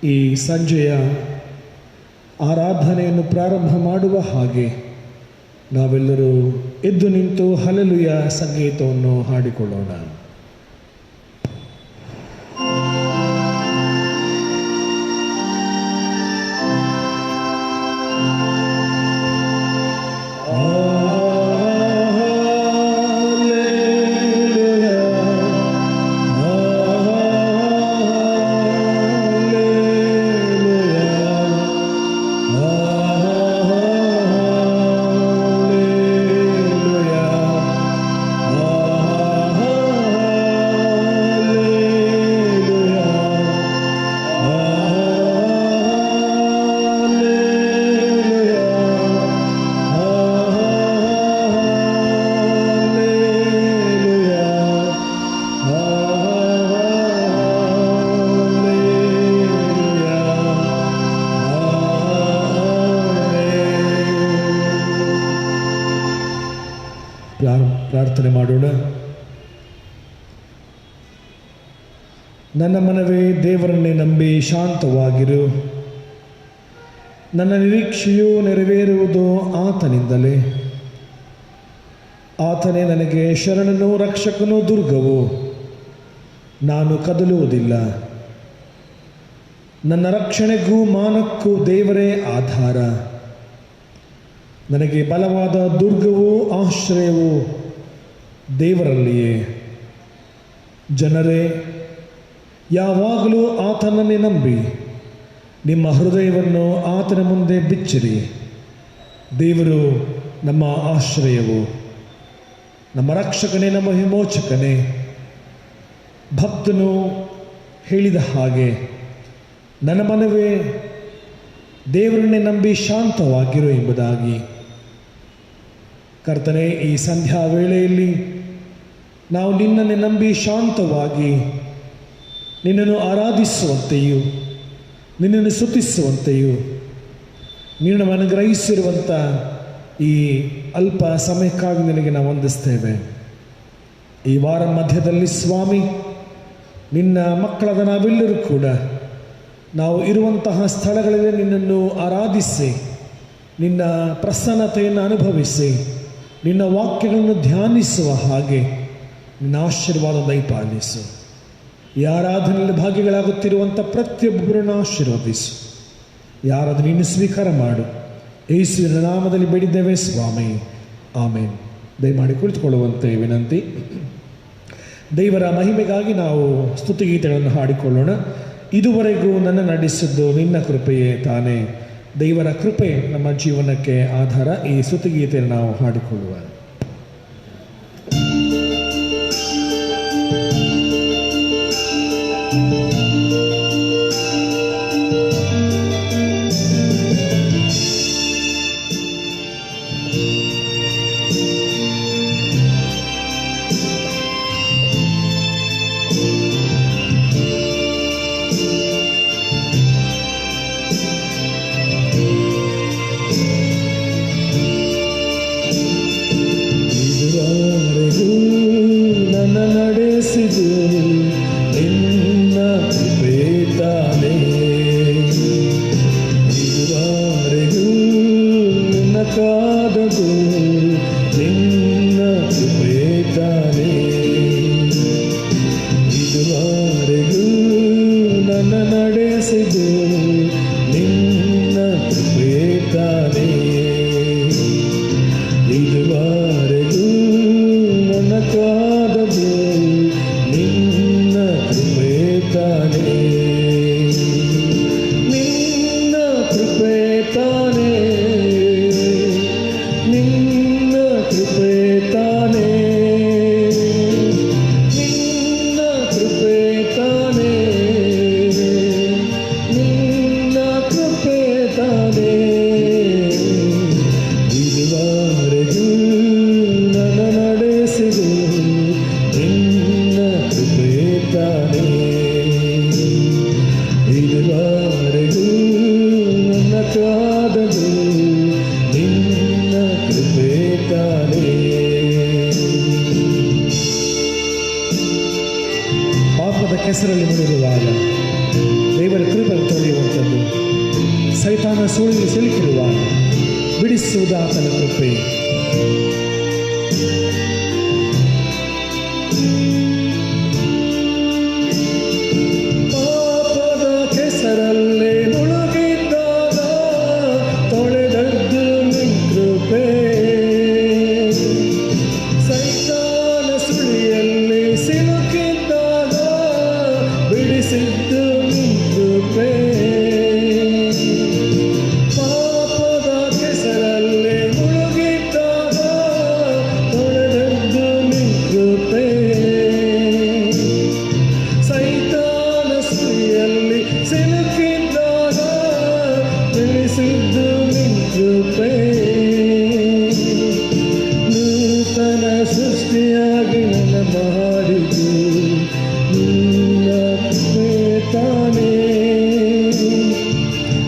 ಈ ಸಂಜೆಯ ಆರಾಧನೆಯನ್ನು ಪ್ರಾರಂಭ ಮಾಡುವ ಹಾಗೆ ನಾವೆಲ್ಲರೂ ಎದ್ದು ನಿಂತು ಹಲ್ಲೆಲೂಯಾ ಸಂಗೀತವನ್ನು ಹಾಡಿಕೊಳ್ಳೋಣ. ಪ್ರಾರ್ಥನೆ ಮಾಡೋಣ. ನನ್ನ ಮನವೇ ದೇವರನ್ನೇ ನಂಬಿ ಶಾಂತವಾಗಿರು. ನನ್ನ ನಿರೀಕ್ಷೆಯು ನೆರವೇರುವುದು ಆತನಿಂದಲೇ. ಆತನೇ ನನಗೆ ಶರಣನು, ರಕ್ಷಕನು, ದುರ್ಗವು. ನಾನು ಕದಲುವುದಿಲ್ಲ. ನನ್ನ ರಕ್ಷಣೆಗೂ ಮಾನಕ್ಕೂ ದೇವರೇ ಆಧಾರ. ನನಗೆ ಬಲವಾದ ದುರ್ಗವೂ ಆಶ್ರಯವೂ ದೇವರಲ್ಲಿಯೇ. ಜನರೇ, ಯಾವಾಗಲೂ ಆತನನ್ನೇ ನಂಬಿ ನಿಮ್ಮ ಹೃದಯವನ್ನು ಆತನ ಮುಂದೆ ಬಿಚ್ಚಿರಿ. ದೇವರು ನಮ್ಮ ಆಶ್ರಯವು, ನಮ್ಮ ರಕ್ಷಕನೇ, ನಮ್ಮ ವಿಮೋಚಕನೇ. ಭಕ್ತನು ಹೇಳಿದ ಹಾಗೆ, ನನ್ನ ಮನವೇ ದೇವರನ್ನೇ ನಂಬಿ ಶಾಂತವಾಗಿರು ಎಂಬುದಾಗಿ. ಕರ್ತನೇ, ಈ ಸಂಧ್ಯಾ ವೇಳೆಯಲ್ಲಿ ನಾವು ನಿನ್ನನ್ನೇ ನಂಬಿ ಶಾಂತವಾಗಿ ನಿನ್ನನ್ನು ಆರಾಧಿಸುವಂತೆಯೂ ನಿನ್ನನ್ನು ಸ್ತುತಿಸುವಂತೆಯೂ ನೀನು ನಮ್ಮನ್ನು ಗ್ರಹಿಸಿರುವಂಥ ಈ ಅಲ್ಪ ಸಮಯಕ್ಕಾಗಿ ನಿನಗೆ ನಾವು ವಂದಿಸ್ತೇವೆ. ಈ ವಾರ ಮಧ್ಯದಲ್ಲಿ ಸ್ವಾಮಿ, ನಿನ್ನ ಮಕ್ಕಳಾದ ನಾವೆಲ್ಲರೂ ಕೂಡ ನಾವು ಇರುವಂತಹ ಸ್ಥಳಗಳಲ್ಲಿ ನಿನ್ನನ್ನು ಆರಾಧಿಸಿ, ನಿನ್ನ ಪ್ರಸನ್ನತೆಯನ್ನು ಅನುಭವಿಸಿ, ನಿನ್ನ ವಾಕ್ಯಗಳನ್ನು ಧ್ಯಾನಿಸುವ ಹಾಗೆ ನಿನ್ನ ಆಶೀರ್ವಾದ ದಯಪಾಲಿಸು. ಈ ಆರಾಧನೆಯಲ್ಲಿ ಭಾಗಿಗಳಾಗುತ್ತಿರುವಂಥ ಪ್ರತಿಯೊಬ್ಬರನ್ನು ಆಶೀರ್ವದಿಸು. ಯಾರಾದರೂ ನೀನು ಸ್ವೀಕಾರ ಮಾಡು. ಯೇಸುವಿನ ನಾಮದಲ್ಲಿ ಬೇಡಿದ್ದೇವೆ ಸ್ವಾಮಿ, ಆಮೇನ್. ದಯಮಾಡಿ ಕುಳಿತುಕೊಳ್ಳುವಂತೆ ವಿನಂತಿ. ದೇವರ ಮಹಿಮೆಗಾಗಿ ನಾವು ಸ್ತುತಿಗೀತೆಗಳನ್ನು ಹಾಡಿಕೊಳ್ಳೋಣ. ಇದುವರೆಗೂ ನನ್ನ ನಡೆಸಿದ್ದು ನಿನ್ನ ಕೃಪೆಯೇ ತಾನೇ. ದೇವರ ಕೃಪೆ ನಮ್ಮ ಜೀವನಕ್ಕೆ ಆಧಾರ. ಈ ಸ್ತುತಿಗೀತೆಯನ್ನು ನಾವು ಹಾಡಿಕೊಳ್ಳುವ. ಕೆಸರಲ್ಲಿ ಮುಳುಗುವಾಗ ದೇವರ ಕೃಪೆ ತೊಳೆಯುವ ಸುಳಿದು ಸಿಲುಕಿರುವಾಗ ಬಿಡಿಸುವುದು ಆತನ ಕೃಪೆ. ಪಾಪದ ಕೆಸರಲ್ಲೇ ಮುಳುಗಿದ್ದಾಗ ತೊಳೆದದ್ದು ನಿನ್ ಕೃಪೆ. ಸೈತಾನ ಸುಳಿಯಲ್ಲಿ ಸಿಲುಕಿದ್ದಾಗ ಬಿಡಿಸಿದ್ದು ನಿನ್ ಕೃಪೆ. ಪಾಪದ ಕೆಸರಲ್ಲೇ ಮುಳುಗಿದ್ದಾಗ ತೊಳೆದದ್ದು ನಿನ್ ಕೃಪೆ. ಸೈತಾನ ಸುಳಿಯಲ್ಲಿ ಸಿಲುಕಿದ್ದಾಗ ಬಿಡಿಸಿದ್ದು ನಿನ್ ಕೃಪೆ. ನೂತನ ಸೃಷ್ಟಿಯಾಗಿ ನನ್ನ ಮಾಡಿದ್ದು ನಿನ್ನ ಕೃಪೆ ತಾನೇ.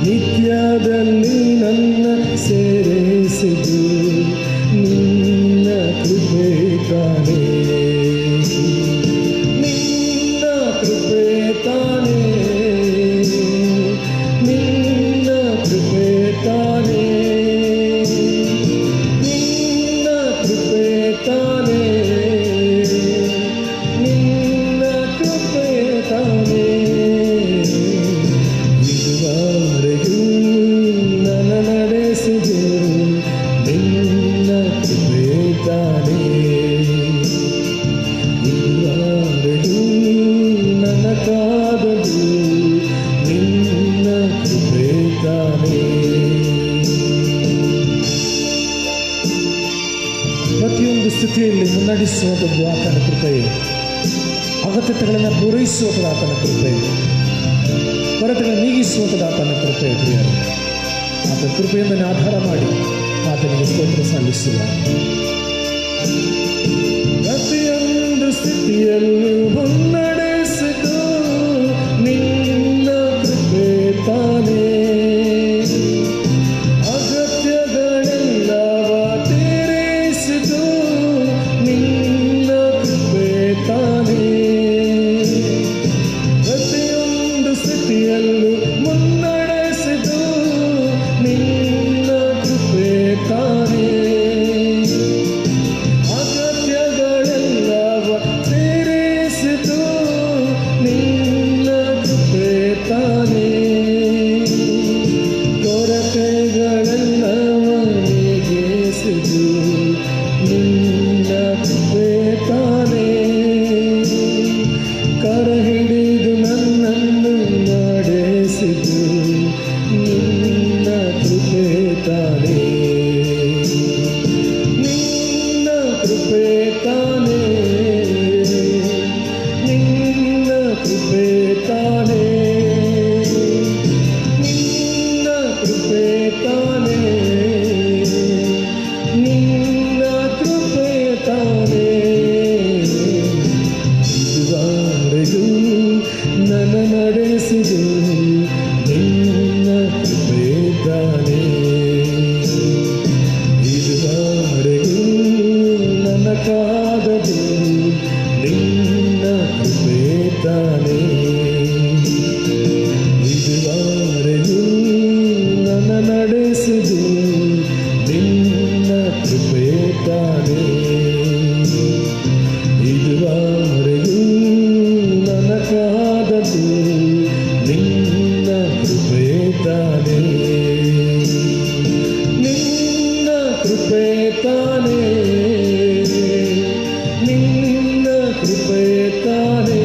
ನಿತ್ಯದಲ್ಲಿ ನನ್ನ ಸೇರಿಸಿದ್ದು ನಿನ್ನ ಕೃಪೆ ತಾನೇ. ನಿನ್ನ ಕೃಪೆ ತಾನೇ. ನಿನ್ನ ಕೃಪೆ ತಾನೇ. ನಿನ್ನ ಕೃಪೆ ತಾನೇ. ನಿನ್ನ ಕೃಪೆ ತಾನೇ. ಇದುವರೆಗೂ ನನ್ನ ನಡೆಸಿದೆ ನಿನ್ನ ಕೃಪೆ ತಾನೇ. ಇದುವರೆಗೂ ನನ್ನ ಕಾದದು ನಿನ್ನ ಕೃಪೆ ತಾನೇ. ಪ್ರತಿಯೊಂದು ಸ್ಥಿತಿಯಲ್ಲಿ ಮುನ್ನಡೆಸುವಂಥದ್ದು ಆತನ ಕೃಪೆ. ಅಗತ್ಯತೆಗಳನ್ನು ಪೂರೈಸುವಂಥದ್ದು ಆತನ ಕೃಪೆ. ಕೊರತೆಗಳನ್ನು ನೀಗಿಸುವಂಥದ್ದು ಆತನ ಕೃಪೆ. ಪ್ರಿಯರು, ಆತನ ಕೃಪೆಯಿಂದ ಆಧಾರ ಮಾಡಿ ಆತನಿಗೆ ಸ್ತೋತ್ರ ಸಲ್ಲಿಸುವ. ಪ್ರತಿಯೊಂದು ಸ್ಥಿತಿಯಲ್ಲೂ ಮುನ್ನಡೆಸಿದ್ದು ನಿನ್ನ ಕೃಪೆ ತಾನೇ. ಅಗತ್ಯಗಳೆಲ್ಲವ ತೀರಿಸಿದ್ದು ನಿನ್ನ ಕೃಪೆ ತಾನೇ. ಪ್ರತಿಯೊಂದು ಸ್ಥಿತಿಯಲ್ಲೂ ಮುನ್ನಡೆಸಿದ್ದು ನಿನ್ನ ಕೃಪೆ ತಾನೇ. ಅಗತ್ಯಗಳೆಲ್ಲವ ತೀರಿಸಿದ್ದು ನಿನ್ನ ಕೃಪೆ ತಾನೇ. ಕೊರತೆಗಳೆಲ್ಲವ ನೀಗಿಸಿದ್ದು ನಿನ್ನ ಕೃಪೆ ತಾನೇ. ಕರ ಹಿಡಿದು ನನ್ನನ್ನು ನಡೆಸಿದ್ದು ನಿನ್ನ ಕೃಪೆ ತಾನೇ. ನಿನ್ನ ಕೃಪೆ ತಾನೇ. ನಿನ್ನ ಕೃಪೆ ತಾನೇ. ನಿನ್ನ ಕೃಪೆ ತಾನೇ. ನಿನ್ನ ಕೃಪೆ ತಾನೇ. ಇದುವರೆಗೂ ನನ್ನ ನಡೆಸಿದೆ ನಿನ್ನ ಕೃಪೆ ತಾನೇ. ಇದುವರೆಗೂ ನನ್ನ ಕಾದದು ನಿನ್ನ ಕೃಪೆ ತಾನೇ. ಇದುವರೆಗೂ ನನ್ನ ನಡೆಸಿದೆ ನಿನ್ನ ಕೃಪೆ ತಾನೇ. ಇದುವರೆಗೂ ನನ್ನ ಕಾದದು ನಿನ್ನ ಕೃಪೆ ತಾನೇ. ನಿನ್ನ ಕೃಪೆ ತಾನೇ. ನಿನ್ನ ಕೃಪೆ ತಾನೇ.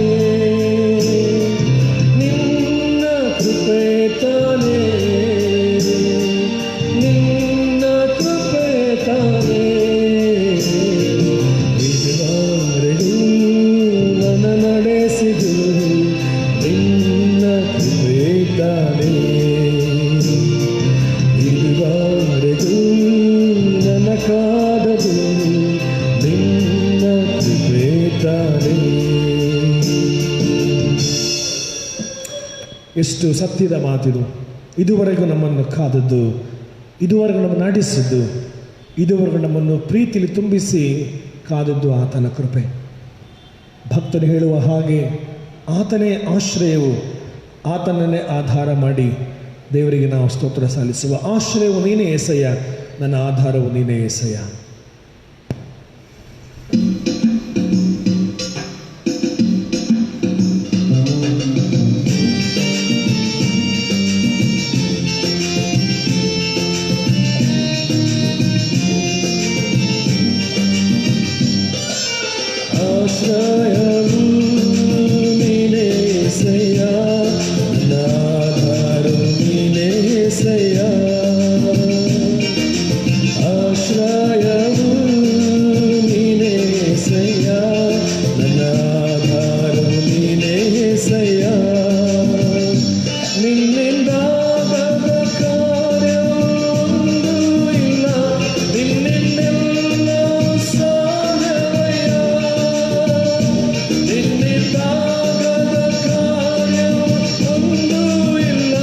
ನಿನ್ನ ಕೃಪೆ ತಾನೇ. ನಿನ್ನ ಕೃಪೆ ತಾನೇ. ಇದುವರೆಗೂ ನನ್ನ ನಡೆಸಿದು ನಿನ್ನ ಕೃಪೆ ತಾನೇ. ಇದುವರೆಗೂ ನನ್ನ ಕಾದದು ನಿನ್ನ ಕೃಪೆ ತಾನೇ. ಎಷ್ಟು ಸತ್ಯದ ಮಾತಿದು. ಇದುವರೆಗೂ ನಮ್ಮನ್ನು ಕಾದದ್ದು, ಇದುವರೆಗೂ ನಮ್ಮನ್ನು ನಡೆಸಿದ್ದು, ಇದುವರೆಗೂ ನಮ್ಮನ್ನು ಪ್ರೀತಿಲಿ ತುಂಬಿಸಿ ಕಾದದ್ದು ಆತನ ಕೃಪೆ. ಭಕ್ತನು ಹೇಳುವ ಹಾಗೆ ಆತನೇ ಆಶ್ರಯವು, ಆತನನ್ನೇ ಆಧಾರ ಮಾಡಿ ದೇವರಿಗೆ ನಾವು ಸ್ತೋತ್ರ ಸಲ್ಲಿಸುವ. ಆಶ್ರಯವು ನೀನೇ ಏಸಯ್ಯ, ನನ್ನ ಆಧಾರವು ನೀನೇ ಏಸಯ್ಯ. ಆಶ್ರಯವು ನೀನೇ ಏಸಯ್ಯ, ನನ್ನ ಆಧಾರವು ನೀನೇ ಏಸಯ್ಯ. ಆಶ್ರಯವು ನೀನೇ ಏಸಯ್ಯ, ನನ್ನ ಆಧಾರವು ನೀನೇ ಏಸಯ್ಯ. ನಿನ್ನಿಂದಾಗದ ಕಾರ್ಯವೊಂದೂ ಇಲ್ಲ, ನಿನ್ನಿಂದೆಲ್ಲ ಸಾಧ್ಯವಯ್ಯ. ನಿನ್ನಿಂದಾಗದ ಕಾರ್ಯವೊಂದೂ ಇಲ್ಲ,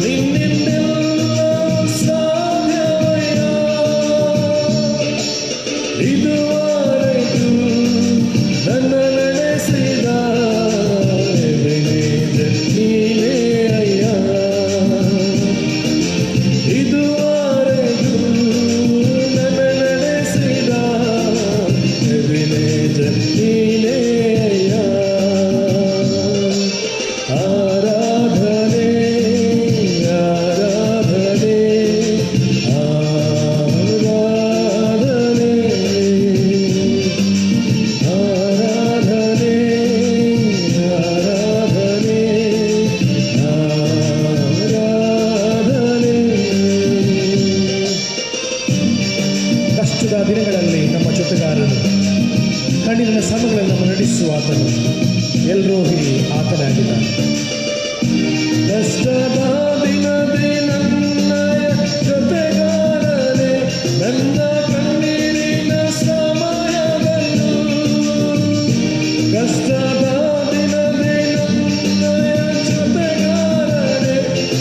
ನಿನ್ನಿಂದೆಲ್ಲ ಸಾಧ್ಯವಯ್ಯ. ಇದುವರೆಗೂ ನನ್ನ ನಡೆಸಿದ ಎಬೆನೇಜರ್ ನೀನೇ ಅಯ್ಯ. ಇದುವರೆಗೂ ನನ್ನ ನಡೆಸಿದ ಎಬೆನೇಜರ್ ನೀನೇ ಅಯ್ಯ. ಆರಾಧನೆ ಆರಾಧನೆ ಆರಾಧನೆ ಆರಾಧನೆ ಆರಾಧನೆ ಆರಾಧನೆ. ಕಷ್ಟದ ದಿನಗಳಲ್ಲಿ ನಮ್ಮ ಜೊತೆಗಾರನು, ಕಣ್ಣಿನ ಸಮಯಗಳಲ್ಲಿ ನಮ್ಮ ನಡೆಸುವ ಆತನು ಎಲ್ರೋಹಿ ಆತನಾಗಿದ್ದಾನೆ. ಕಷ್ಟದ ದಿನದೇ ನನ್ನಯ ಜೊತೆಗಾರನೇ, ನನ್ನ ಕಣ್ಣೀರಿನ ಸಮಯದಲ್ಲೂ. ಕಷ್ಟದ ದಿನದೇ ನನ್ನಯ ಜೊತೆಗಾರನೇ,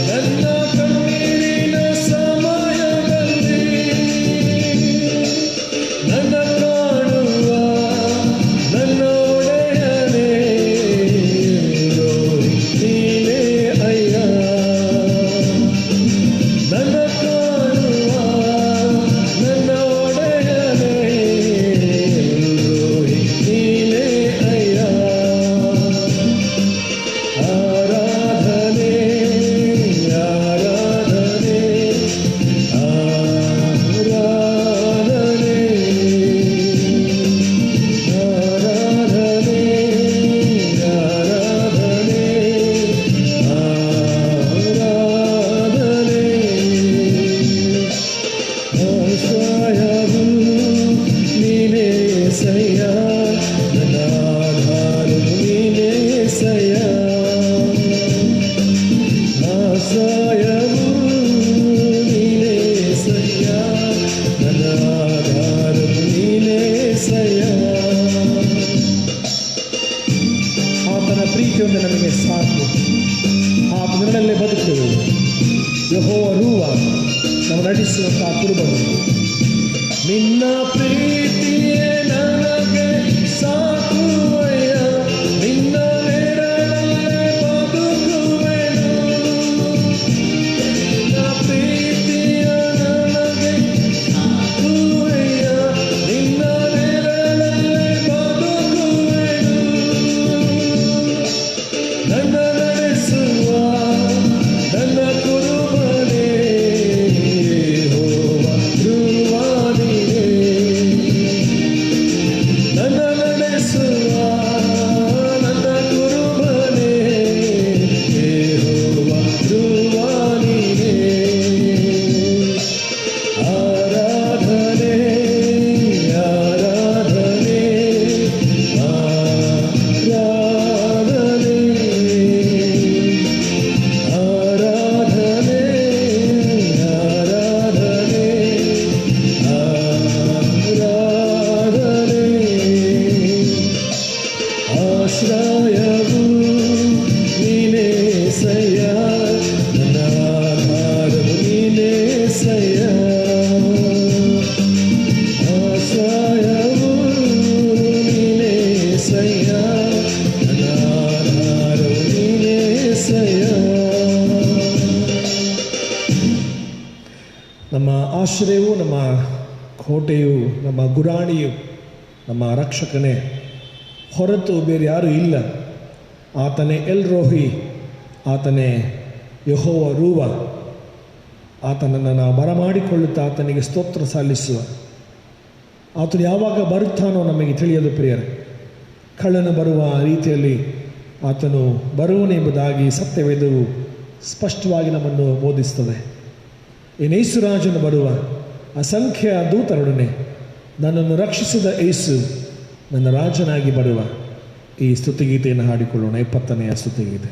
ನನ್ನ ಕಣ್ಣೀರಿನ ಸಮಯದಲ್ಲಿ. ನನ್ನ ಕಾಣುವ ನನ್ನ ಒಡೆಯನೇ, ಎಲ್ರೋಹಿ ನೀನೇ ಅಯ್ಯ. ನನ್ನ ಕಾಣುವ ನನ್ನ ಒಡೆಯನೇ, ಎಲ್ರೋಹಿ ನೀನೇ ಅಯ್ಯ. ಆರಾಧನೆ ಆರಾಧನೆ ಆರಾಧನೆ ಆರಾಧನೆ ಆರಾಧನೆ ಆರಾಧನೆ. ಆಶ್ರಯವು ನೀನೇ ಏಸಯ್ಯ, ನನ್ನ ಆಧಾರವು ನೀನೇ ಏಸಯ್ಯ. ಆಶ್ರಯವು ನೀನೇ ಏಸಯ್ಯ, ನನ್ನ ಆಧಾರವು ನೀನೇ ಏಸಯ್ಯ. ಆತನ ಪ್ರೀತಿಯೊಂದು ನಮಗೆ ಸಾಕು, ಆತನಲ್ಲೇ ಬದುಕುವುದು. ಯೆಹೋವ ರೂಹ ನಾವು ನಡೆಸುವಂತಹ ಕುರುಬನು. ನಿನ್ನ ಪ್ರೀತಿಯೇ ನನಗೆ ಸಾಕುವಯ್ಯ, ನಿನ್ನ ನೆರಳಲ್ಲೇ ಬದುಕುವೆನು. ನಿನ್ನ ಪ್ರೀತಿಯ ನನಗೆ ಸಾಕುವಯ್ಯ, ನಿನ್ನ ನೆರಳಲ್ಲೇ ಬದುಕುವೆನು. ನನ್ನ ನಡೆಸುವ ನನ್ನ ಕುರುಬನೇ, ಯೆಹೋವ ರೂಹ ನೀನೇ. ಆಶ್ರಯವೂ ನಮ್ಮ ಕೋಟೆಯು, ನಮ್ಮ ಗುರಾಣಿಯು, ನಮ್ಮ ರಕ್ಷಕನೇ. ಹೊರತು ಬೇರೆ ಯಾರೂ ಇಲ್ಲ. ಆತನೇ ಎಲ್ ರೋಹಿ, ಆತನೇ ಯೆಹೋವ ರೂವ. ಆತನನ್ನು ನಾವು ಬರಮಾಡಿಕೊಳ್ಳುತ್ತಾ ಆತನಿಗೆ ಸ್ತೋತ್ರ ಸಲ್ಲಿಸುವ. ಆತನು ಯಾವಾಗ ಬರುತ್ತಾನೋ ನಮಗೆ ತಿಳಿಯದು ಪ್ರಿಯರೇ. ಕಳ್ಳನು ಬರುವ ರೀತಿಯಲ್ಲಿ ಆತನು ಬರುವನೆಂಬುದಾಗಿ ಸತ್ಯವೇದವು ಸ್ಪಷ್ಟವಾಗಿ ನಮ್ಮನ್ನು ಬೋಧಿಸುತ್ತದೆ. ಯೇಸುರಾಜನು ಬರುವ ಅಸಂಖ್ಯ ದೂತರೊಡನೆ ನನ್ನನ್ನು ರಕ್ಷಿಸಿದ ಯೇಸು ನನ್ನ ರಾಜನಾಗಿ ಬರುವ ಈ ಸ್ತುತಿಗೀತೆಯನ್ನು ಹಾಡಿಕೊಳ್ಳೋಣ. 20ನೆಯ ಸ್ತುತಿಗೀತೆ.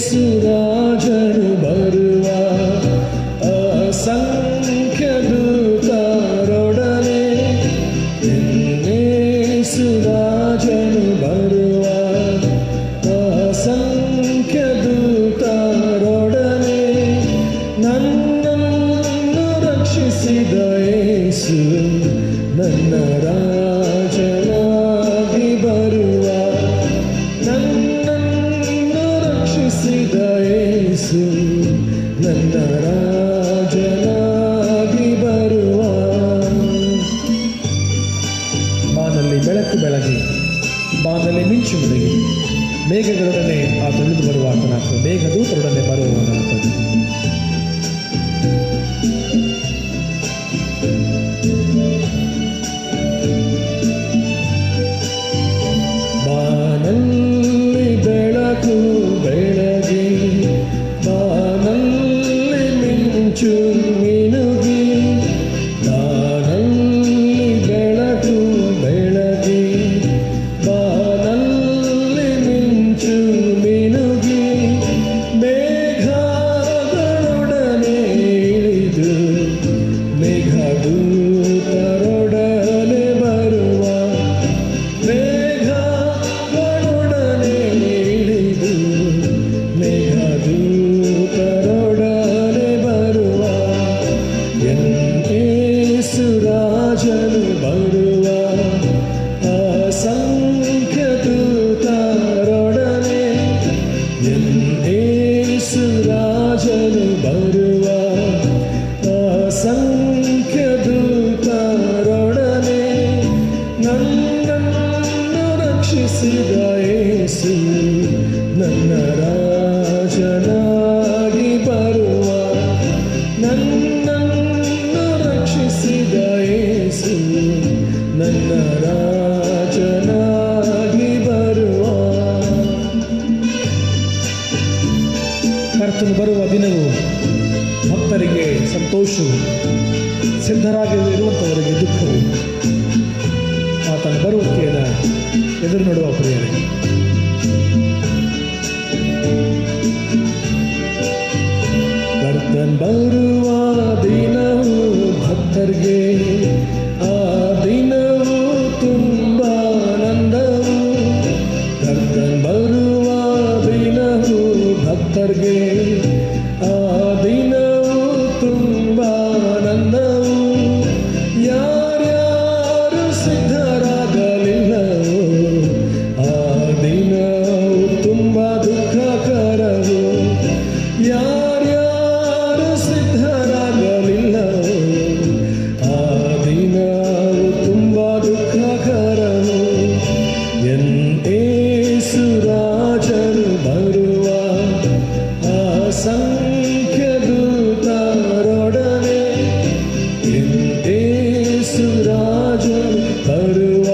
ಯೇಸುರಾಜನು ಬರುವ ಅಸಂಖ್ಯ ದೂತರೊಡನೆ, ಯೇಸುರಾಜನು ಬರುವ ಅಸಂಖ್ಯ ದೂತರೊಡನೆ ನನ್ನನ್ನು ರಕ್ಷಿಸಿದ ಯೇಸು ನನ್ನ ರಾಜನಾಗಿ ಬರುವ. ಯೇಸು ನನ್ನ ರಾಜನಾಗಿ ಬರುವ. ಬಾನಲ್ಲಿ ಬೆಳಕು ಬೆಳಗಿ, ಬಾನಲ್ಲಿ ಮಿಂಚು ಬೆಳಗಿ, ಮೇಘಗಳೊಡನೆ ಆತ ಇಳಿದು ಬರುವ ಆತನಾಥ, ಮೇಘದೂತರೊಡನೆ ಬರುವವನಾತ. ಬಾನಲ್ಲಿ ಬೆಳಕು ಬೆಳಗಿ, ಬಾನಲ್ಲಿ ಮಿಂಚು ಮಿನುಗಿ, ಬಾನಲ್ಲಿ ಬೆಳಕು ಬೆಳಗಿ, ಬಾನಲ್ಲಿ ಮಿಂಚು ಮಿನುಗಿ, ಮೇಘಗಳೊಡನೆ ಇಳಿದು ಮೇಘದೂತರೊಡನೆ ಬರುವ. ಮೇಘಗಳೊಡನೆ ಇಳಿದು ಮೇಘದೂತರೊಡನೆ ಬರುವ. ಯೇಸುರಾಜನು ಬರುವ ಅಸಂಖ್ಯ ದೂತರೊಡನೆ, ಯೇಸುರಾಜನು ಬರುವ ಅಸಂಖ್ಯ ದೂತರೊಡನೆ ನನ್ನನ್ನು ರಕ್ಷಿಸಿದ ಯೇಸು ನನ್ನ ರಾಜನಾಗಿ ಬರುವ. ನನ್ನನ್ನು ರಕ್ಷಿಸಿದ ಯೇಸು ನನ್ನ ರಾಜನಾಗಿ ಬರುವ. ಕರ್ತನು ಬರುವ ದಿನವು ಭಕ್ತರಿಗೆ ಸಂತೋಷವು, ಸಿದ್ಧರಾಗಿರುವಂಥವರಿಗೆ ದುಃಖವು. ಆತನ ಬರುವಿಕೆಯನ್ನು ಎದುರು ನೋಡುವ ಪ್ರಿಯರೇ, ಕರ್ತನ್ ಬರುವ ದಿನವು ಭಕ್ತರಿಗೆ ಆ ದಿನವು ತುಂಬ ಆನಂದವು. ಕರ್ತನ್ ಬರುವ ದಿನವು ಭಕ್ತರಿಗೆ ಆ ದಿನವು ತುಂಬ ಆನಂದವು. ಯಾರ್ಯಾರು ಸಿದ್ಧರಾಗಲಿಲ್ಲವೋ ಆ ದಿನವು ತುಂಬ ದುಃಖಕರವು. ಯಾರ್ಯಾರು ಸಿದ್ಧರಾಗಲಿಲ್ಲವೋ ಆ ದಿನವು ತುಂಬ ದುಃಖಕರವು. ಯೇಸುರಾಜನು ಬರುವ ಅಸಂಖ್ಯ ದೂತರೊಡನೆ, ಯೇಸುರಾಜನು ಬರುವ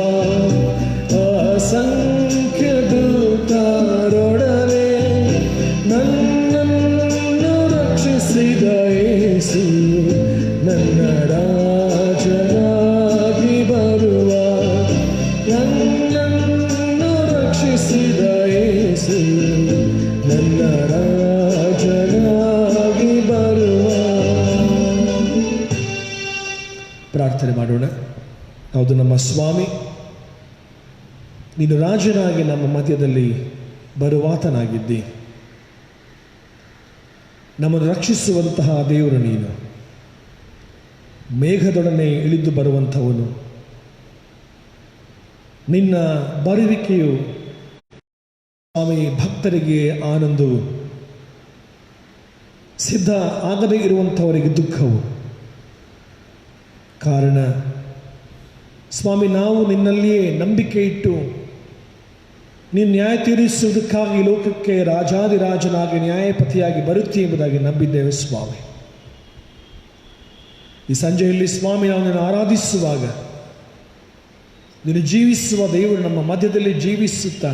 ಅಸಂಖ್ಯ ದೂತರೊಡನೆ ನನ್ನನ್ನು ರಕ್ಷಿಸಿದ ಯೇಸು ನನ್ನ ರಾಜನಾಗಿ ಬರುವ. ನನ್ನನ್ನು ರಕ್ಷಿಸಿದ ಯೇಸು ನನ್ನ ರಾಜನಾಗಿ ಬರುವ. ಪ್ರಾರ್ಥನೆ ಮಾಡೋಣ. ಹೌದು ನಮ್ಮ ಸ್ವಾಮಿ, ನೀನು ರಾಜನಾಗಿ ನಮ್ಮ ಮಧ್ಯದಲ್ಲಿ ಬರುವಾತನಾಗಿದ್ದಿ. ನಮ್ಮನ್ನು ರಕ್ಷಿಸುವಂತಹ ದೇವರು ನೀನು. ಮೇಘದೊಡನೆ ಇಳಿದು ಬರುವಂಥವನು. ನಿನ್ನ ಬರುವಿಕೆಯು ಸ್ವಾಮಿ ಭಕ್ತರಿಗೆ ಆನಂದವು, ಸಿದ್ಧ ಆಗದೇ ಇರುವಂಥವರಿಗೆ ದುಃಖವು. ಕಾರಣ ಸ್ವಾಮಿ, ನಾವು ನಿನ್ನಲ್ಲಿಯೇ ನಂಬಿಕೆ ಇಟ್ಟು ನೀನು ನ್ಯಾಯ ತೀರಿಸುವುದಕ್ಕಾಗಿ ಲೋಕಕ್ಕೆ ರಾಜಾದಿರಾಜನಾಗಿ ನ್ಯಾಯಪತಿಯಾಗಿ ಬರುತ್ತಿ ಎಂಬುದಾಗಿ ನಂಬಿದ್ದೇವೆ ಸ್ವಾಮಿ. ಈ ಸಂಜೆಯಲ್ಲಿ ಸ್ವಾಮಿ, ನಾವು ನಿನ್ನ ಆರಾಧಿಸುವಾಗ ನೀನು ಜೀವಿಸುವ ದೇವರು ನಮ್ಮ ಮಧ್ಯದಲ್ಲಿ ಜೀವಿಸುತ್ತಾ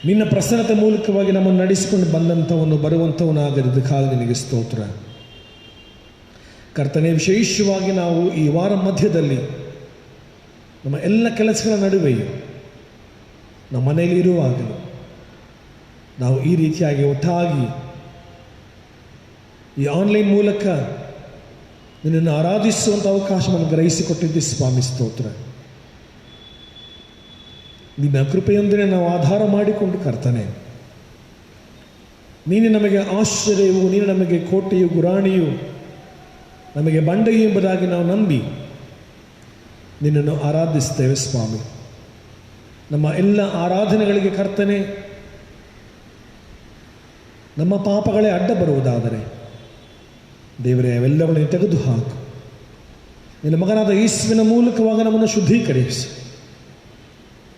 ನಿನ್ನ ಪ್ರಸನ್ನತೆ ಮೂಲಕವಾಗಿ ನಮ್ಮನ್ನು ನಡೆಸಿಕೊಂಡು ಬಂದಂಥವನು ಬರುವಂಥವನಾಗದಿದ್ದಕ್ಕಾಗಿ ನಿನಗೆ ಸ್ತೋತ್ರ. ಕರ್ತನೇ, ವಿಶೇಷವಾಗಿ ನಾವು ಈ ವಾರ ಮಧ್ಯದಲ್ಲಿ ನಮ್ಮ ಎಲ್ಲ ಕೆಲಸಗಳ ನಡುವೆಯೂ ನಮ್ಮ ಮನೆಯಲ್ಲಿ ಇರುವಾಗಲೂ ನಾವು ಈ ರೀತಿಯಾಗಿ ಒಟ್ಟಾಗಿ ಈ ಆನ್ಲೈನ್ ಮೂಲಕ ನಿನ್ನನ್ನು ಆರಾಧಿಸುವಂಥ ಅವಕಾಶವನ್ನು ಗ್ರಹಿಸಿಕೊಟ್ಟಿದ್ದೆ ಸ್ವಾಮಿ, ಸ್ತೋತ್ರ. ನಿನ್ನ ಕೃಪೆಯೊಂದಿಗೆ ನಾವು ಆಧಾರ ಮಾಡಿಕೊಂಡು ಕರ್ತನೆ, ನೀನು ನಮಗೆ ಆಶ್ಚರ್ಯವು, ನೀನು ನಮಗೆ ಕೋಟೆಯು, ಗುರಾಣಿಯು, ನಮಗೆ ಬಂಡೆಯು ಎಂಬುದಾಗಿ ನಾವು ನಂಬಿ ನಿನ್ನನ್ನು ಆರಾಧಿಸ್ತೇವೆ ಸ್ವಾಮಿ. ನಮ್ಮ ಎಲ್ಲ ಆರಾಧನೆಗಳಿಗೆ ಕರ್ತನೆ, ನಮ್ಮ ಪಾಪಗಳೇ ಅಡ್ಡ ಬರುವುದಾದರೆ ದೇವರೇ ಅವೆಲ್ಲಗಳನ್ನು ತೆಗೆದು ಹಾಕು. ನಿನ್ನ ಮಗನಾದ ಯೇಸುವಿನ ಮೂಲಕವಾಗಿ ನಮ್ಮನ್ನು ಶುದ್ಧೀಕರಿಸಿ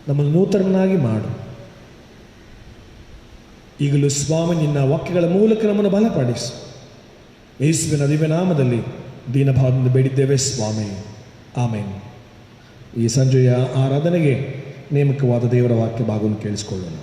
ನಮ್ಮನ್ನು ನೂತನನಾಗಿ ಮಾಡು. ಈಗಲೂ ಸ್ವಾಮಿ ನಿನ್ನ ವಾಕ್ಯಗಳ ಮೂಲಕ ನಮ್ಮನ್ನು ಬಲಪಡಿಸು. ಯೇಸುವಿನ ದಿವ್ಯ ನಾಮದಲ್ಲಿ ದೀನಭಾವದಿಂದ ಬೇಡಿದ್ದೇವೆ ಸ್ವಾಮಿ, ಆಮೇನ್. ಈ ಸಂಜೆಯ ಆರಾಧನೆಗೆ ನೇಮಕವಾದ ದೇವರ ವಾಕ್ಯ ಭಾಗವನ್ನು ಕೇಳಿಸಿಕೊಳ್ಳೋಣ.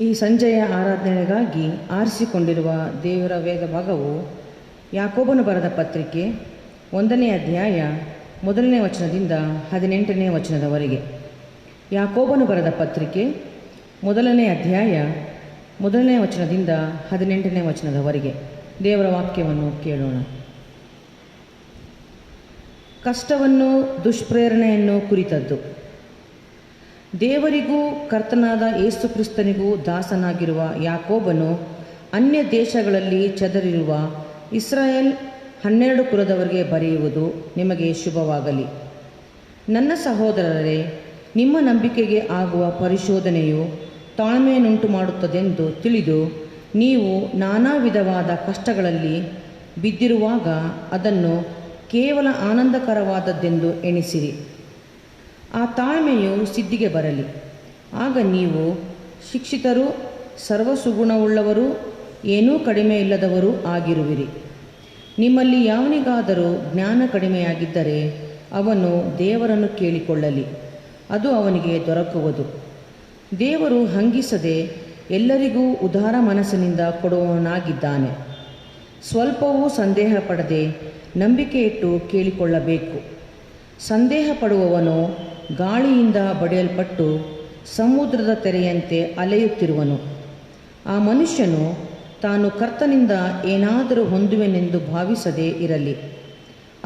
ಈ ಸಂಜೆಯ ಆರಾಧನೆಗಾಗಿ ಆರಿಸಿಕೊಂಡಿರುವ ದೇವರ ವೇದ ಭಾಗವು ಯಾಕೋಬನು ಬರೆದ ಪತ್ರಿಕೆ 1ನೇ ಅಧ್ಯಾಯ 1ನೇ ವಚನದಿಂದ 18ನೇ ವಚನದವರೆಗೆ. ಯಾಕೋಬನು ಬರೆದ ಪತ್ರಿಕೆ 1ನೇ ಅಧ್ಯಾಯ 1ನೇ ವಚನದಿಂದ 18ನೇ ವಚನದವರೆಗೆ ದೇವರ ವಾಕ್ಯವನ್ನು ಕೇಳೋಣ. ಕಷ್ಟವನ್ನು ದುಷ್ಪ್ರೇರಣೆಯನ್ನು ಕುರಿತದ್ದು. ದೇವರಿಗೂ ಕರ್ತನಾದ ಯೇಸು ಕ್ರಿಸ್ತನಿಗೂ ದಾಸನಾಗಿರುವ ಯಾಕೋಬನು ಅನ್ಯ ದೇಶಗಳಲ್ಲಿ ಚದರಿರುವ ಇಸ್ರಾಯೇಲ್ 12 ಕುಲದವರಿಗೆ ಬರೆಯುವುದು ನಿಮಗೆ ಶುಭವಾಗಲಿ. ನನ್ನ ಸಹೋದರರೇ, ನಿಮ್ಮ ನಂಬಿಕೆಗೆ ಆಗುವ ಪರಿಶೋಧನೆಯು ತಾಳ್ಮೆಯನ್ನುಂಟು ಮಾಡುತ್ತದೆಂದು ತಿಳಿದು ನೀವು ನಾನಾ ವಿಧವಾದ ಕಷ್ಟಗಳಲ್ಲಿ ಬಿದ್ದಿರುವಾಗ ಅದನ್ನು ಕೇವಲ ಆನಂದಕರವಾದದ್ದೆಂದು ಎಣಿಸಿರಿ. ಆ ತಾಳ್ಮೆಯು ಸಿದ್ಧಿಗೆ ಬರಲಿ. ಆಗ ನೀವು ಶಿಕ್ಷಿತರೂ ಸರ್ವಸುಗುಣವುಳ್ಳವರೂ ಏನೂ ಕಡಿಮೆ ಇಲ್ಲದವರೂ ಆಗಿರುವಿರಿ. ನಿಮ್ಮಲ್ಲಿ ಯಾವನಿಗಾದರೂ ಜ್ಞಾನ ಕಡಿಮೆಯಾಗಿದ್ದರೆ ಅವನು ದೇವರನ್ನು ಕೇಳಿಕೊಳ್ಳಲಿ, ಅದು ಅವನಿಗೆ ದೊರಕುವುದು. ದೇವರು ಹಂಗಿಸದೆ ಎಲ್ಲರಿಗೂ ಉದಾರ ಮನಸ್ಸಿನಿಂದ ಕೊಡುವವನಾಗಿದ್ದಾನೆ. ಸ್ವಲ್ಪವೂ ಸಂದೇಹ ಪಡದೆ ನಂಬಿಕೆ ಇಟ್ಟು ಕೇಳಿಕೊಳ್ಳಬೇಕು. ಸಂದೇಹ ಪಡುವವನು ಗಾಳಿಯಿಂದ ಬಡಿಯಲ್ಪಟ್ಟು ಸಮುದ್ರದ ತೆರೆಯಂತೆ ಅಲೆಯುತ್ತಿರುವನು. ಆ ಮನುಷ್ಯನು ತಾನು ಕರ್ತನಿಂದ ಏನಾದರೂ ಹೊಂದುವೆನೆಂದು ಭಾವಿಸದೇ ಇರಲಿ.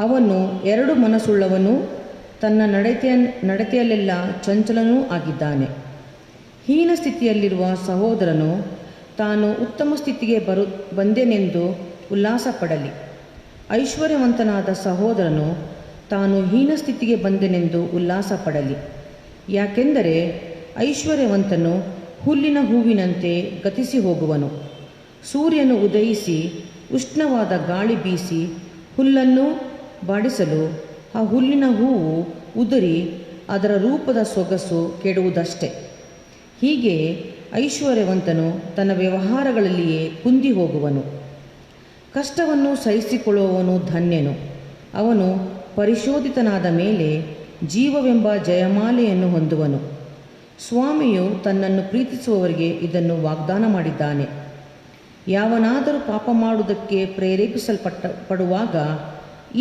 ಅವನು 2 ಮನಸ್ಸುಳ್ಳವನು, ತನ್ನ ನಡತೆಯಲ್ಲೆಲ್ಲ ಚಂಚಲನೂ ಆಗಿದ್ದಾನೆ. ಹೀನ ಸ್ಥಿತಿಯಲ್ಲಿರುವ ಸಹೋದರನು ತಾನು ಉತ್ತಮ ಸ್ಥಿತಿಗೆ ಬಂದೆನೆಂದು ಉಲ್ಲಾಸ ಪಡಲಿ. ಐಶ್ವರ್ಯವಂತನಾದ ಸಹೋದರನು ತಾನು ಹೀನ ಸ್ಥಿತಿಗೆ ಬಂದೆನೆಂದು ಉಲ್ಲಾಸ ಪಡಲಿ. ಯಾಕೆಂದರೆ ಐಶ್ವರ್ಯವಂತನು ಹುಲ್ಲಿನ ಹೂವಿನಂತೆ ಗತಿಸಿ ಹೋಗುವನು. ಸೂರ್ಯನು ಉದಯಿಸಿ ಉಷ್ಣವಾದ ಗಾಳಿ ಬೀಸಿ ಹುಲ್ಲನ್ನು ಬಾಡಿಸಲು ಆ ಹುಲ್ಲಿನ ಹೂವು ಉದುರಿ ಅದರ ರೂಪದ ಸೊಗಸು ಕೆಡುವುದಷ್ಟೆ. ಹೀಗೆ ಐಶ್ವರ್ಯವಂತನು ತನ್ನ ವ್ಯವಹಾರಗಳಲ್ಲಿಯೇ ಕುಂದಿ ಹೋಗುವನು. ಕಷ್ಟವನ್ನು ಸಹಿಸಿಕೊಳ್ಳುವವನು ಧನ್ಯನು. ಅವನು ಪರಿಶೋಧಿತನಾದ ಮೇಲೆ ಜೀವವೆಂಬ ಜಯಮಾಲೆಯನ್ನು ಹೊಂದುವನು. ಸ್ವಾಮಿಯು ತನ್ನನ್ನು ಪ್ರೀತಿಸುವವರಿಗೆ ಇದನ್ನು ವಾಗ್ದಾನ ಮಾಡಿದ್ದಾನೆ. ಯಾವನಾದರೂ ಪಾಪ ಮಾಡುವುದಕ್ಕೆ ಪಡುವಾಗ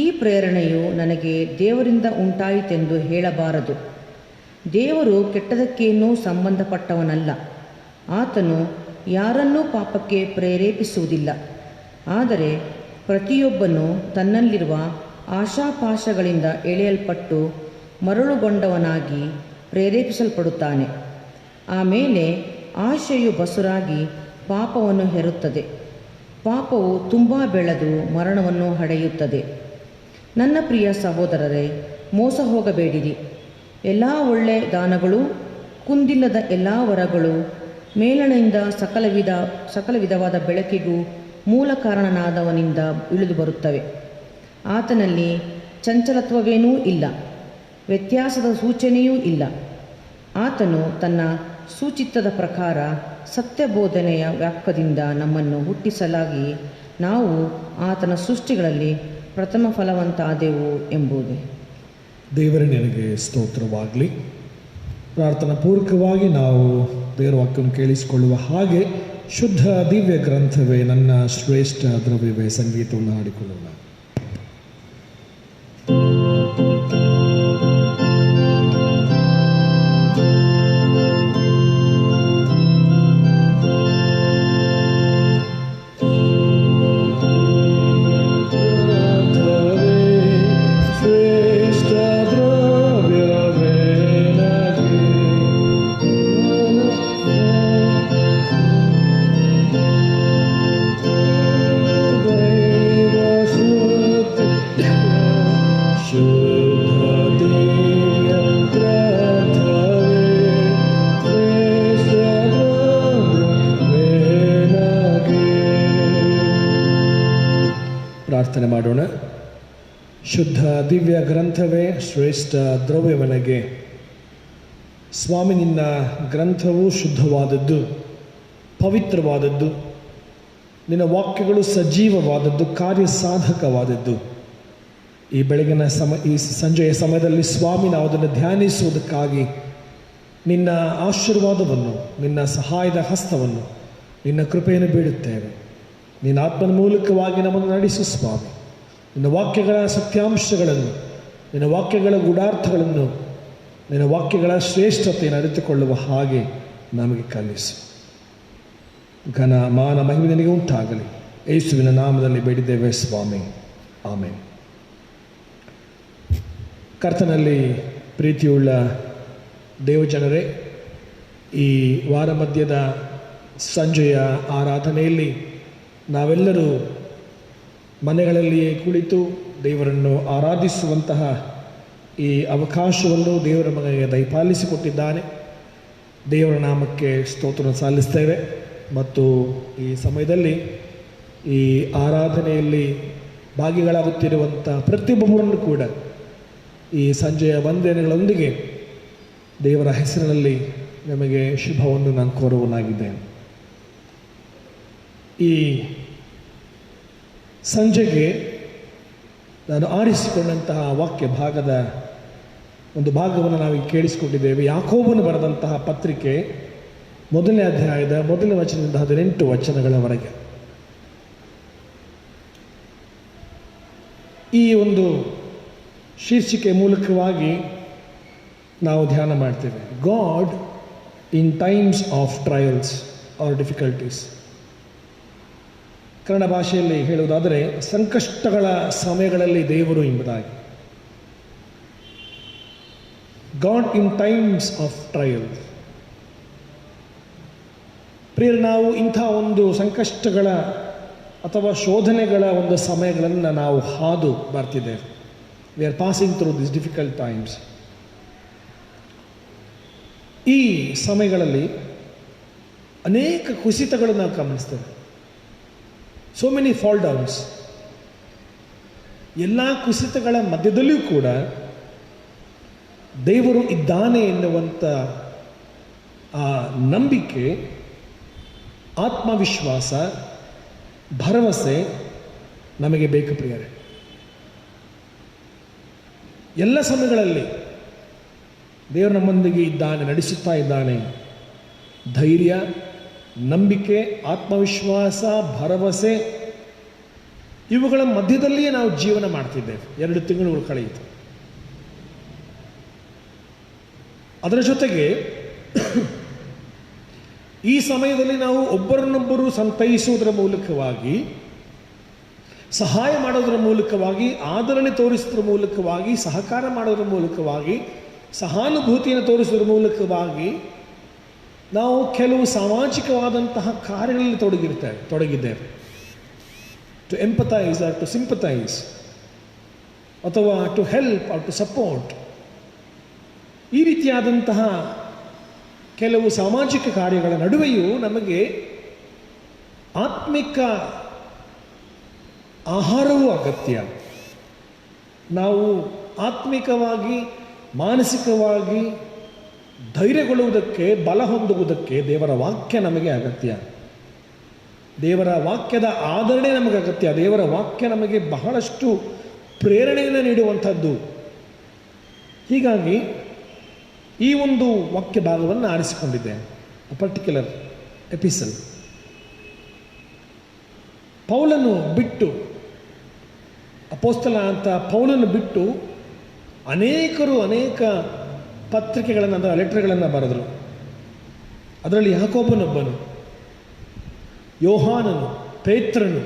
ಈ ಪ್ರೇರಣೆಯು ನನಗೆ ದೇವರಿಂದ ಉಂಟಾಯಿತೆಂದು ಹೇಳಬಾರದು. ದೇವರು ಕೆಟ್ಟದಕ್ಕೇನೂ ಸಂಬಂಧಪಟ್ಟವನಲ್ಲ. ಆತನು ಯಾರನ್ನೂ ಪಾಪಕ್ಕೆ ಪ್ರೇರೇಪಿಸುವುದಿಲ್ಲ. ಆದರೆ ಪ್ರತಿಯೊಬ್ಬನು ತನ್ನಲ್ಲಿರುವ ಆಶಾಪಾಶಗಳಿಂದ ಎಳೆಯಲ್ಪಟ್ಟು ಮರಳುಗೊಂಡವನಾಗಿ ಪ್ರೇರೇಪಿಸಲ್ಪಡುತ್ತಾನೆ. ಆಮೇಲೆ ಆಶೆಯು ಬಸುರಾಗಿ ಪಾಪವನ್ನು ಹೆರುತ್ತದೆ. ಪಾಪವು ತುಂಬ ಬೆಳೆದು ಮರಣವನ್ನು ಹಡೆಯುತ್ತದೆ. ನನ್ನ ಪ್ರಿಯ ಸಹೋದರರೇ, ಮೋಸ ಹೋಗಬೇಡಿರಿ. ಎಲ್ಲ ಒಳ್ಳೆ ದಾನಗಳು, ಕುಂದಿಲ್ಲದ ಎಲ್ಲ ವರಗಳು, ಮೇಲಣೆಯಿಂದ ಸಕಲ ವಿಧವಾದ ಬೆಳಕಿಗೂ ಮೂಲ ಕಾರಣನಾದವನಿಂದ ಇಳಿದು ಬರುತ್ತವೆ. ಆತನಲ್ಲಿ ಚಂಚಲತ್ವವೇನೂ ಇಲ್ಲ, ವ್ಯತ್ಯಾಸದ ಸೂಚನೆಯೂ ಇಲ್ಲ. ಆತನು ತನ್ನ ಸುಚಿತ್ತದ ಪ್ರಕಾರ ಸತ್ಯಬೋಧನೆಯ ವ್ಯಾಪ್ಕದಿಂದ ನಮ್ಮನ್ನು ಹುಟ್ಟಿಸಲಾಗಿ ನಾವು ಆತನ ಸೃಷ್ಟಿಗಳಲ್ಲಿ ಪ್ರಥಮ ಫಲವಂತಾದೆವು ಎಂಬುದೇ. ದೇವರ ನಿನಗೆ ಸ್ತೋತ್ರವಾಗಲಿ. ಪ್ರಾರ್ಥನಾ ಪೂರ್ವಕವಾಗಿ ನಾವು ದೇವರ ವಾಕ್ಯವನ್ನು ಕೇಳಿಸಿಕೊಳ್ಳುವ ಹಾಗೆ ಶುದ್ಧ ದಿವ್ಯ ಗ್ರಂಥವೇ ನನ್ನ ಶ್ರೇಷ್ಠ ದ್ರವ್ಯವೇ ಸಂಗೀತವನ್ನು ಹಾಡಿಕೊಳ್ಳೋಣ. ಪ್ರಾರ್ಥನೆ ಮಾಡೋಣ. ಶುದ್ಧ ದಿವ್ಯ ಗ್ರಂಥವೇ ಶ್ರೇಷ್ಠ ದ್ರವ್ಯವನಗೆ. ಸ್ವಾಮಿ, ನಿನ್ನ ಗ್ರಂಥವು ಶುದ್ಧವಾದದ್ದು, ಪವಿತ್ರವಾದದ್ದು, ನಿನ್ನ ವಾಕ್ಯಗಳು ಸಜೀವವಾದದ್ದು, ಕಾರ್ಯಸಾಧಕವಾದದ್ದು. ಈ ಬೆಳಗಿನ ಈ ಸಂಜೆಯ ಸಮಯದಲ್ಲಿ ಸ್ವಾಮಿ, ನಾವು ಅದನ್ನು ಧ್ಯಾನಿಸುವುದಕ್ಕಾಗಿ ನಿನ್ನ ಆಶೀರ್ವಾದವನ್ನು, ನಿನ್ನ ಸಹಾಯದ ಹಸ್ತವನ್ನು, ನಿನ್ನ ಕೃಪೆಯನ್ನು ಬೇಡುತ್ತೇವೆ. ನಿನ್ನ ಆತ್ಮನ ಮೂಲಕವಾಗಿ ನಮ್ಮನ್ನು ನಡೆಸು ಸ್ವಾಮಿ. ನಿನ್ನ ವಾಕ್ಯಗಳ ಸತ್ಯಾಂಶಗಳನ್ನು, ನಿನ್ನ ವಾಕ್ಯಗಳ ಗೂಢಾರ್ಥಗಳನ್ನು, ನಿನ್ನ ವಾಕ್ಯಗಳ ಶ್ರೇಷ್ಠತೆಯನ್ನು ಅರಿತುಕೊಳ್ಳುವ ಹಾಗೆ ನಮಗೆ ಕಲಿಸು. ಘನ ಮಾನ ಮಹಿಮೆ ನಿನಗೆ ಉಂಟಾಗಲಿ. ಯೇಸುವಿನ ನಾಮದಲ್ಲಿ ಬೇಡಿದ್ದೇವೆ ಸ್ವಾಮಿ, ಆಮೇನ್. ಕರ್ತನಲ್ಲಿ ಪ್ರೀತಿಯುಳ್ಳ ದೇವಜನರೇ, ಈ ವಾರ ಮಧ್ಯದ ಸಂಜೆಯ ಆರಾಧನೆಯಲ್ಲಿ ನಾವೆಲ್ಲರೂ ಮನೆಗಳಲ್ಲಿಯೇ ಕುಳಿತು ದೇವರನ್ನು ಆರಾಧಿಸುವಂತಹ ಈ ಅವಕಾಶವನ್ನು ದೇವರ ಮಗನಿಗೆ ದಯಪಾಲಿಸಿಕೊಟ್ಟಿದ್ದಾನೆ. ದೇವರ ನಾಮಕ್ಕೆ ಸ್ತೋತ್ರ ಸಲ್ಲಿಸ್ತೇವೆ. ಮತ್ತು ಈ ಸಮಯದಲ್ಲಿ ಈ ಆರಾಧನೆಯಲ್ಲಿ ಭಾಗಿಗಳಾಗುತ್ತಿರುವಂಥ ಪ್ರತಿಯೊಬ್ಬರನ್ನು ಕೂಡ ಈ ಸಂಜೆಯ ವಂದನೆಗಳೊಂದಿಗೆ ದೇವರ ಹೆಸರಿನಲ್ಲಿ ನಮಗೆ ಶುಭವನ್ನು ನಾನು ಕೋರುವನಾಗಿದ್ದೇನೆ. ಈ ಸಂಜೆಗೆ ನಾನು ಆರಿಸಿಕೊಂಡಂತಹ ವಾಕ್ಯ ಭಾಗದ ಒಂದು ಭಾಗವನ್ನು ನಾವೀಗ ಕೇಳಿಸಿಕೊಂಡಿದ್ದೇವೆ. ಯಾಕೋಬನು ಬರೆದಂತಹ ಪತ್ರಿಕೆ 1ನೇ ಅಧ್ಯಾಯದ 1ನೇ ವಚನದಿಂದ 18 ವಚನಗಳವರೆಗೆ. ಈ ಒಂದು ಶೀರ್ಷಿಕೆ ಮೂಲಕವಾಗಿ ನಾವು ಧ್ಯಾನ ಮಾಡ್ತೇವೆ. God in times of trials are difficulties. Kannada ಭಾಷೆಯಲ್ಲಿ ಹೇಳುವುದಾದರೆ ಸಂಕಷ್ಟಗಳ ಸಮಯಗಳಲ್ಲಿ ದೇವರು ಎಂಬುದಾಗಿ. God in times of trials. ಪ್ರಿಯರು, ನಾವು ಇಂಥ ಒಂದು ಸಂಕಷ್ಟಗಳ ಅಥವಾ ಶೋಧನೆಗಳ ಒಂದು ಸಮಯಗಳನ್ನು ನಾವು ಹಾದು ಬರ್ತಿದ್ದೇವೆ. We are passing through this difficult times. ಈ ಸಮಯಗಳಲ್ಲಿ ಅನೇಕ ಕುಸಿತಗಳನ್ನು ನಾವು ಗಮನಿಸ್ತೇವೆ. So many fall downs. ಎಲ್ಲ ಕುಸಿತಗಳ ಮಧ್ಯದಲ್ಲಿಯೂ ಕೂಡ ದೇವರು ಇದ್ದಾನೆ ಎನ್ನುವಂಥ ಆ ನಂಬಿಕೆ, ಆತ್ಮವಿಶ್ವಾಸ, ಭರವಸೆ ನಮಗೆ ಬೇಕು ಪ್ರಿಯರೇ. ಎಲ್ಲ ಸಮಯಗಳಲ್ಲಿ ದೇವರು ನಮ್ಮೊಂದಿಗೆ ಇದ್ದಾನೆ, ನಡೆಸುತ್ತಾ ಇದ್ದಾನೆ. ಧೈರ್ಯ, ನಂಬಿಕೆ, ಆತ್ಮವಿಶ್ವಾಸ, ಭರವಸೆ ಇವುಗಳ ಮಧ್ಯದಲ್ಲಿಯೇ ನಾವು ಜೀವನ ಮಾಡ್ತಿದ್ದೇವೆ. 2 ತಿಂಗಳುಗಳು ಕಳೆಯಿತು. ಅದರ ಜೊತೆಗೆ ಈ ಸಮಯದಲ್ಲಿ ನಾವು ಒಬ್ಬರನ್ನೊಬ್ಬರು ಸಂತೈಸುವುದರ ಮೂಲಕವಾಗಿ, ಸಹಾಯ ಮಾಡೋದರ ಮೂಲಕವಾಗಿ, ಆದರಣೆ ತೋರಿಸೋದ್ರ ಮೂಲಕವಾಗಿ, ಸಹಕಾರ ಮಾಡೋದ್ರ ಮೂಲಕವಾಗಿ, ಸಹಾನುಭೂತಿಯನ್ನು ತೋರಿಸೋದ್ರ ಮೂಲಕವಾಗಿ ನಾವು ಕೆಲವು ಸಾಮಾಜಿಕವಾದಂತಹ ಕಾರ್ಯಗಳಲ್ಲಿ ತೊಡಗಿದ್ದೇವೆ. To empathise or to sympathise, ಅಥವಾ to help or to support, ಈ ರೀತಿಯಾದಂತಹ ಕೆಲವು ಸಾಮಾಜಿಕ ಕಾರ್ಯಗಳ ನಡುವೆಯೂ ನಮಗೆ ಆತ್ಮಿಕ ಆಹಾರವೂ ಅಗತ್ಯ. ನಾವು ಆತ್ಮಿಕವಾಗಿ, ಮಾನಸಿಕವಾಗಿ ಧೈರ್ಯಗೊಳ್ಳುವುದಕ್ಕೆ, ಬಲ ಹೊಂದುವುದಕ್ಕೆ ದೇವರ ವಾಕ್ಯ ನಮಗೆ ಅಗತ್ಯ. ದೇವರ ವಾಕ್ಯದ ಆದರಣೆ ನಮಗೆ ಅಗತ್ಯ. ದೇವರ ವಾಕ್ಯ ನಮಗೆ ಬಹಳಷ್ಟು ಪ್ರೇರಣೆಯನ್ನು ನೀಡುವಂಥದ್ದು. ಹೀಗಾಗಿ ಈ ಒಂದು ವಾಕ್ಯ ಭಾಗವನ್ನು ಆರಿಸಿಕೊಂಡಿದ್ದೇನೆ, ಪರ್ಟಿಕ್ಯುಲರ್ ಎಪಿಸಲ್. ಪೌಲನು ಬಿಟ್ಟು, ಅಪೋಸ್ತಲ ಅಂತ ಪೌಲನು ಬಿಟ್ಟು ಅನೇಕರು ಅನೇಕ ಪತ್ರಿಕೆಗಳನ್ನು, ಅಂದರೆ ಲೆಟರ್ಗಳನ್ನು ಬರೆದರು. ಅದರಲ್ಲಿ ಯಾಕೋಬನೊಬ್ಬನು, ಯೋಹಾನನು, ಪೇತ್ರನು,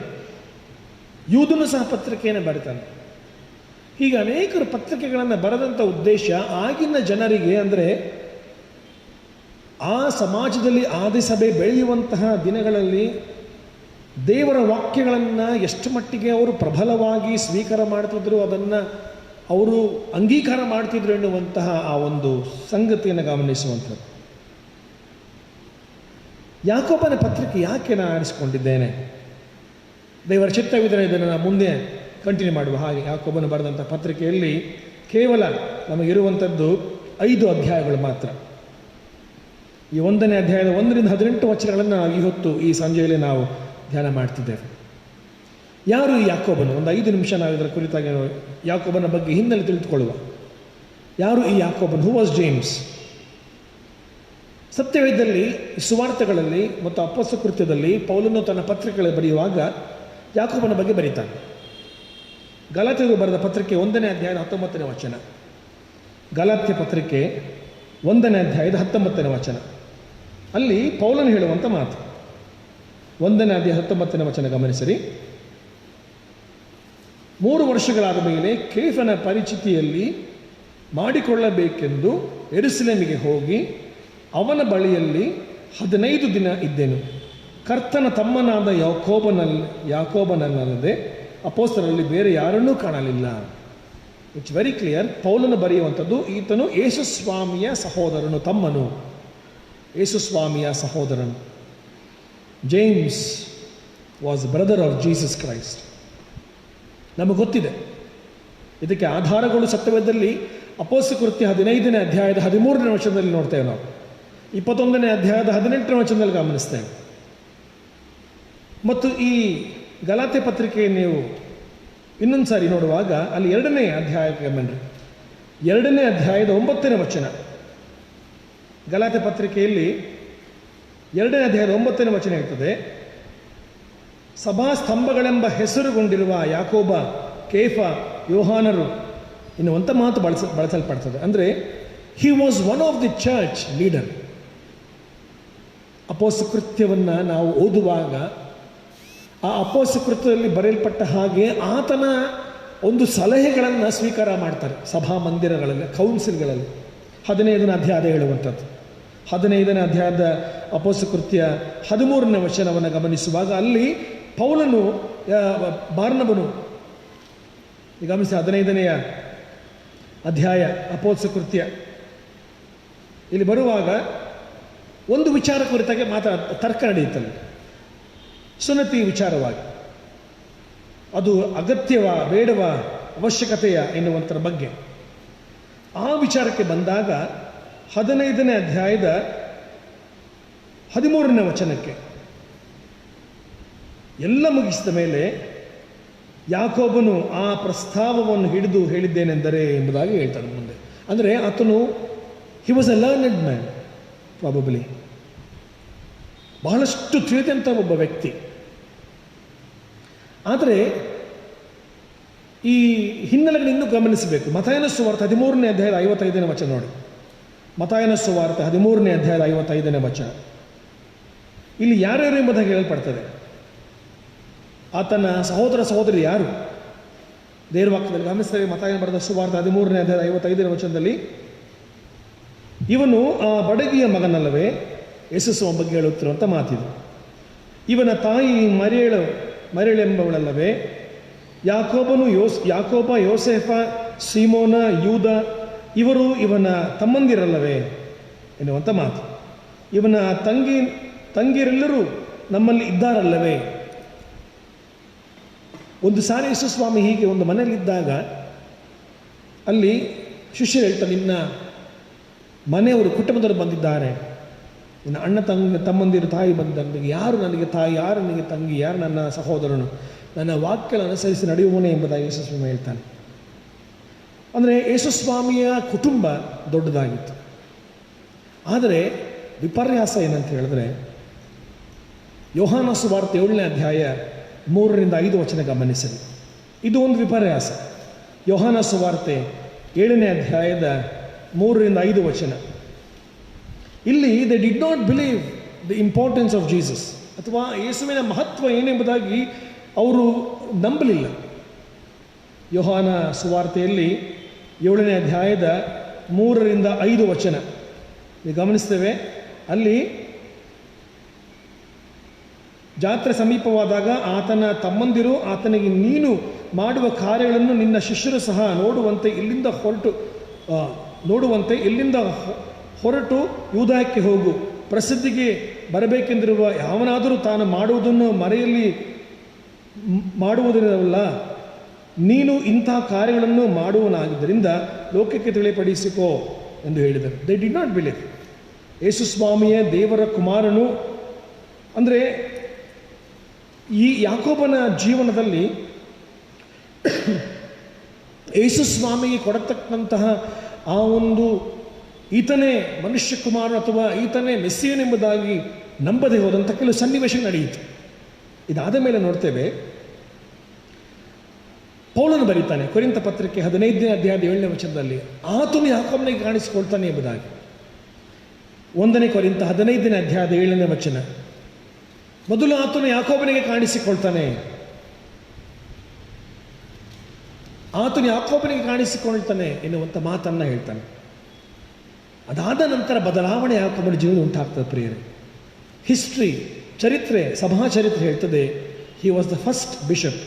ಯೂದನು ಸಹ ಪತ್ರಿಕೆಯನ್ನು ಬರೀತಾನೆ. ಹೀಗೆ ಅನೇಕರು ಪತ್ರಿಕೆಗಳನ್ನು ಬರೆದಂಥ ಉದ್ದೇಶ ಆಗಿನ ಜನರಿಗೆ, ಅಂದರೆ ಆ ಸಮಾಜದಲ್ಲಿ ಆದಿಸಭೆ ಬೆಳೆಯುವಂತಹ ದಿನಗಳಲ್ಲಿ ದೇವರ ವಾಕ್ಯಗಳನ್ನು ಎಷ್ಟು ಮಟ್ಟಿಗೆ ಅವರು ಪ್ರಬಲವಾಗಿ ಸ್ವೀಕಾರ ಮಾಡ್ತಿದ್ರು, ಅದನ್ನು ಅವರು ಅಂಗೀಕಾರ ಮಾಡ್ತಿದ್ರು ಎನ್ನುವಂತಹ ಆ ಒಂದು ಸಂಗತಿಯನ್ನು ಗಮನಿಸುವಂಥದ್ದು. ಯಾಕೋಬನ ಪತ್ರಿಕೆ ಯಾಕೆ ನಾನು ಆರಿಸಿಕೊಂಡಿದ್ದೇನೆ, ದೇವರ ಚಿತ್ತವಿದ್ದರೆ ಇದನ್ನು ನಾನು ಮುಂದೆ ಕಂಟಿನ್ಯೂ ಮಾಡುವ ಹಾಗೆ. ಯಾಕೋಬನು ಬರೆದಂಥ ಪತ್ರಿಕೆಯಲ್ಲಿ ಕೇವಲ ನಮಗಿರುವಂಥದ್ದು 5 ಅಧ್ಯಾಯಗಳು ಮಾತ್ರ. ಈ 1ನೇ ಅಧ್ಯಾಯದ 1 ರಿಂದ 18 ವಚನಗಳನ್ನು ಈ ಹೊತ್ತು ಈ ಸಂಜೆಯಲ್ಲಿ ನಾವು ಧ್ಯಾನ ಮಾಡ್ತಿದ್ದೇವೆ. ಯಾರು ಈ ಯಾಕೋಬನು? ಒಂದು 5 ನಿಮಿಷ ನಾವು ಇದರ ಕುರಿತಾಗಿ ಯಾಕೋಬನ ಬಗ್ಗೆ ಹಿನ್ನೆಲೆ ತಿಳಿದುಕೊಳ್ಳುವ. ಯಾರು ಈ ಯಾಕೋಬನು? Who was James? ಸತ್ಯವೇದದಲ್ಲಿ, ಸುವಾರ್ತೆಗಳಲ್ಲಿ ಮತ್ತು ಅಪೊಸ್ತಲ ಕೃತ್ಯದಲ್ಲಿ ಪೌಲನು ತನ್ನ ಪತ್ರಿಕೆಗಳು ಬರೆಯುವಾಗ ಯಾಕೋಬನ ಬಗ್ಗೆ ಬರೀತಾನೆ. ಗಲಾತ್ಯರು ಬರೆದ ಪತ್ರಿಕೆ 1ನೇ ಅಧ್ಯಾಯದ 19ನೇ ವಚನ. ಗಲಾತ್ಯ ಪತ್ರಿಕೆ 1ನೇ ಅಧ್ಯಾಯದ 19ನೇ ವಚನ. ಅಲ್ಲಿ ಪೌಲನು ಹೇಳುವಂಥ ಮಾತು. 1ನೇ ಅಧ್ಯಾಯ 19ನೇ ವಚನ ಗಮನಿಸಿರಿ. 3 ವರ್ಷಗಳಾದ ಮೇಲೆ ಕೇಫನ ಪರಿಚಿತಿಯಲ್ಲಿ ಮಾಡಿಕೊಳ್ಳಬೇಕೆಂದು ಯೆರೂಸಲೇಮಿಗೆ ಹೋಗಿ ಅವನ ಬಳಿಯಲ್ಲಿ 15 ದಿನ ಇದ್ದೆನು. ಕರ್ತನ ತಮ್ಮನಾದ ಯಾಕೋಬನಲ್ಲದೆ ಅಪೊಸ್ತಲರಲ್ಲಿ ಬೇರೆ ಯಾರನ್ನೂ ಕಾಣಲಿಲ್ಲ. It's very clear. ಪೌಲನು ಬರೆಯುವಂಥದ್ದು, ಈತನು ಯೇಸುಸ್ವಾಮಿಯ ಸಹೋದರನು, ತಮ್ಮನು, ಯೇಸುಸ್ವಾಮಿಯ ಸಹೋದರನು. James was brother of Jesus Christ. ನಮಗೆ ಗೊತ್ತಿದೆ. ಇದಕ್ಕೆ ಆಧಾರಗಳು ಸತ್ಯವೇದದಲ್ಲಿ ಅಪೊಸ್ತಲ ಕೃತ್ಯ 15ನೇ ಅಧ್ಯಾಯದ 13ನೇ ವಚನದಲ್ಲಿ ನೋಡ್ತೇವೆ ನಾವು. 21ನೇ ಅಧ್ಯಾಯದ 18ನೇ ವಚನದಲ್ಲಿ ಗಮನಿಸ್ತೇವೆ. ಮತ್ತು ಈ ಗಲಾತ್ಯ ಪತ್ರಿಕೆ ನೀವು ಇನ್ನೊಂದು ಸಾರಿ ನೋಡುವಾಗ ಅಲ್ಲಿ 2ನೇ ಅಧ್ಯಾಯಕ್ಕೆ ಗಮನಿಸಿ. 2ನೇ ಅಧ್ಯಾಯದ 9ನೇ ವಚನ. ಗಲಾತ್ಯ ಪತ್ರಿಕೆಯಲ್ಲಿ 2ನೇ ಅಧ್ಯಾಯದ 9ನೇ ವಚನ ಇರ್ತದೆ, ಸಭಾಸ್ತಂಭಗಳೆಂಬ ಹೆಸರುಗೊಂಡಿರುವ ಯಾಕೋಬ, ಕೇಫ, ಯೋಹಾನರು ಎನ್ನುವಂಥ ಮಾತು ಬಳಸಲ್ಪಡ್ತದೆ. ಅಂದರೆ he was one of the church leader. ಅಪೊಸ್ತಲ ಕೃತ್ಯವನ್ನು ನಾವು ಓದುವಾಗ ಆ ಅಪೊಸ್ತಲ ಕೃತ್ಯದಲ್ಲಿ ಬರೆಯಲ್ಪಟ್ಟ ಹಾಗೆ ಆತನ ಒಂದು ಸಲಹೆಗಳನ್ನು ಸ್ವೀಕಾರ ಮಾಡ್ತಾರೆ ಸಭಾ ಮಂದಿರಗಳಲ್ಲಿ, ಕೌನ್ಸಿಲ್ಗಳಲ್ಲಿ. 15ನೇ ಅಧ್ಯಾಯ ಹೇಳುವಂಥದ್ದು. 15ನೇ ಅಧ್ಯಾಯದ ಅಪೊಸ್ತಲ ಕೃತ್ಯ 13ನೇ ವಚನವನ್ನು ಗಮನಿಸುವಾಗ ಅಲ್ಲಿ ಪೌಲನು, ಬಾರ್ನಬನು, ಗಮನಿಸಿ 15ನೇ ಅಧ್ಯಾಯ ಅಪೊಸ್ತಲ ಕೃತ್ಯ ಇಲ್ಲಿ ಬರುವಾಗ ಒಂದು ವಿಚಾರ ಕುರಿತಾಗಿ ತರ್ಕ ನಡೆಯುತ್ತಲ್ಲಿ, ಸುನ್ನತಿ ವಿಚಾರವಾಗಿ. ಅದು ಅಗತ್ಯವಾ, ಬೇಡವಾ, ಅವಶ್ಯಕತೆಯ ಎನ್ನುವಂಥರ ಬಗ್ಗೆ. ಆ ವಿಚಾರಕ್ಕೆ ಬಂದಾಗ 15ನೇ ಅಧ್ಯಾಯದ 13ನೇ ವಚನಕ್ಕೆ ಎಲ್ಲ ಮುಗಿಸಿದ ಮೇಲೆ ಯಾಕೋಬನು ಆ ಪ್ರಸ್ತಾವವನ್ನು ಹಿಡಿದು ಹೇಳಿದ್ದೇನೆಂದರೆ ಎಂಬುದಾಗಿ ಹೇಳ್ತಾನೆ ಮುಂದೆ. ಅಂದರೆ ಆತನು he was A learned man, probably ಬಹಳಷ್ಟು ತಿಳಿದಂಥ ಒಬ್ಬ ವ್ಯಕ್ತಿ. ಆದರೆ ಈ ಹಿನ್ನೆಲೆಗಳನ್ನು ಇನ್ನೂ ಗಮನಿಸಬೇಕು. ಮತ್ತಾಯನ ಸುವಾರ್ತೆ 13ನೇ ಅಧ್ಯಾಯದ 55ನೇ ವಚನ ನೋಡಿ. ಮತ್ತಾಯನ ಸುವಾರ್ತೆ 13ನೇ ಅಧ್ಯಾಯದ 55ನೇ ವಚನ. ಇಲ್ಲಿ ಯಾರ್ಯಾರು ಎಂಬುದಾಗಿ ಹೇಳಲ್ಪಡ್ತದೆ. ಆತನ ಸಹೋದರ ಸಹೋದರಿ ಯಾರು? ದೇವರ ವಾಕ್ಯದಲ್ಲಿ ಗಮನಿಸ್ತೇವೆ. ಮತ್ತಾಯ ಬರೆದ ಸುವಾರ್ತೆ 13ನೇ ಅಧ್ಯಾಯ 55ನೇ ವಚನದಲ್ಲಿ, ಇವನು ಆ ಬಡಗಿಯ ಮಗನಲ್ಲವೇ, ಯೇಸು ಬಗ್ಗೆ ಹೇಳುತ್ತಿರುವಂಥ ಮಾತಿದು. ಇವನ ತಾಯಿ ಮರಿಯಳೆಂಬವಳಲ್ಲವೇ, ಯಾಕೋಬ, ಯೋಸೇಫ, ಸೀಮೋನ, ಯೂದ ಇವರು ಇವನ ತಮ್ಮಂದಿರಲ್ಲವೇ ಎನ್ನುವಂಥ ಮಾತು. ಇವನ ತಂಗಿಯರೆಲ್ಲರೂ ನಮ್ಮಲ್ಲಿ ಇದ್ದಾರಲ್ಲವೇ. ಒಂದು ಸಾರಿ ಯೇಸು ಸ್ವಾಮಿ ಹೀಗೆ ಒಂದು ಮನೆಯಲ್ಲಿದ್ದಾಗ ಅಲ್ಲಿ ಶಿಷ್ಯರು ಹೇಳ್ತಾರೆ, ನಿನ್ನ ಮನೆಯವರು ಕುಟುಂಬದವರು ಬಂದಿದ್ದಾರೆ, ನಿನ್ನ ಅಣ್ಣ ತಮ್ಮಂದಿರು ತಾಯಿ ಬಂದಿದ್ದಾರೆ, ಯಾರು ನನಗೆ ತಾಯಿ, ಯಾರು ನನಗೆ ತಂಗಿ, ಯಾರು ನನ್ನ ಸಹೋದರನು, ನನ್ನ ವಾಕ್ಯಗಳನ್ನು ಅನುಸರಿಸಿ ನಡೆಯುವನೇ ಎಂಬುದಾಗಿ ಯೇಸು ಸ್ವಾಮಿ ಹೇಳ್ತಾನೆ. ಅಂದರೆ ಯೇಸು ಸ್ವಾಮಿಯ ಕುಟುಂಬ ದೊಡ್ಡದಾಗಿತ್ತು. ಆದರೆ ವಿಪರ್ಯಾಸ ಏನಂತ ಹೇಳಿದ್ರೆ, ಯೋಹಾನ ಸುವಾರ್ತೆ 7ನೇ ಅಧ್ಯಾಯ 3ರಿಂದ 5 ವಚನ ಗಮನಿಸಲಿ. ಇದು ಒಂದು ವಿಪರ್ಯಾಸ. ಯೋಹಾನ ಸುವಾರ್ತೆ 7ನೇ ಅಧ್ಯಾಯದ 3ರಿಂದ 5 ವಚನ. ಇಲ್ಲಿ they did not believe the importance of Jesus, ಅಥವಾ ಯೇಸುವಿನ ಮಹತ್ವ ಏನೆಂಬುದಾಗಿ ಅವರು ನಂಬಲಿಲ್ಲ. ಯೋಹಾನ ಸುವಾರ್ತೆಯಲ್ಲಿ 7ನೇ ಅಧ್ಯಾಯದ 3ರಿಂದ 5 ವಚನ ನೀವು ಗಮನಿಸ್ತೇವೆ. ಅಲ್ಲಿ ಜಾತ್ರೆ ಸಮೀಪವಾದಾಗ ಆತನ ತಮ್ಮಂದಿರು ಆತನಿಗೆ, ನೀನು ಮಾಡುವ ಕಾರ್ಯಗಳನ್ನು ನಿನ್ನ ಶಿಷ್ಯರು ಸಹ ನೋಡುವಂತೆ ಇಲ್ಲಿಂದ ಹೊರಟು ಯೂದಾಯಕ್ಕೆ ಹೋಗು, ಪ್ರಸಿದ್ಧಿಗೆ ಬರಬೇಕೆಂದಿರುವ ಯಾವನಾದರೂ ತಾನು ಮಾಡುವುದನ್ನು ಮರೆಯಲ್ಲಿ ಮಾಡುವುದಿರಲ್ಲ, ನೀನು ಇಂಥ ಕಾರ್ಯಗಳನ್ನು ಮಾಡುವನಾಗಿದ್ದರಿಂದ ಲೋಕಕ್ಕೆ ತಿಳಿಪಡಿಸಿಕೋ ಎಂದು ಹೇಳಿದರು. They did not believe. ಯೇಸು ಸ್ವಾಮಿಯ ದೇವರ ಕುಮಾರನು ಅಂದರೆ ಈ ಯಾಕೋಬನ ಜೀವನದಲ್ಲಿ ಯೇಸು ಸ್ವಾಮಿಗೆ ಕೊಡತಕ್ಕಂತಹ ಆ ಒಂದು ಈತನೇ ಮನುಷ್ಯ ಕುಮಾರನು ಅಥವಾ ಈತನೇ ಮೆಸ್ಸಿಯನೆಂಬುದಾಗಿ ನಂಬದೆ ಹೋದಂಥ ಕೆಲವು ಸನ್ನಿವೇಶ ನಡೆಯಿತು. ಇದಾದ ಮೇಲೆ ನೋಡ್ತೇವೆ, ಪೌಲನು ಬರೀತಾನೆ ಕೊರಿಂಥ ಪತ್ರಿಕೆ 15ನೇ ಅಧ್ಯಾಯದ 7ನೇ ವಚನದಲ್ಲಿ, ಆತನು ಯಾಕೋಬನಿಗೆ ಕಾಣಿಸಿಕೊಳ್ತಾನೆ ಎಂಬುದಾಗಿ. 1ನೇ ಕೊರಿಂಥ 15ನೇ ಅಧ್ಯಾಯದ 7ನೇ ವಚನ, ಮೊದಲು ಆತನು ಯಾಕೋಬನಿಗೆ ಕಾಣಿಸಿಕೊಳ್ತಾನೆ, ಆತನು ಯಾಕೋಬನಿಗೆ ಕಾಣಿಸಿಕೊಳ್ತಾನೆ ಎನ್ನುವಂಥ ಮಾತನ್ನು ಹೇಳ್ತಾನೆ. ಅದಾದ ನಂತರ ಬದಲಾವಣೆ ಯಾಕೋಬನ ಜೀವನ ಉಂಟಾಗ್ತದೆ ಪ್ರಿಯರೇ. ಚರಿತ್ರೆ, ಸಭಾ ಚರಿತ್ರೆ ಹೇಳ್ತದೆ, he was the first bishop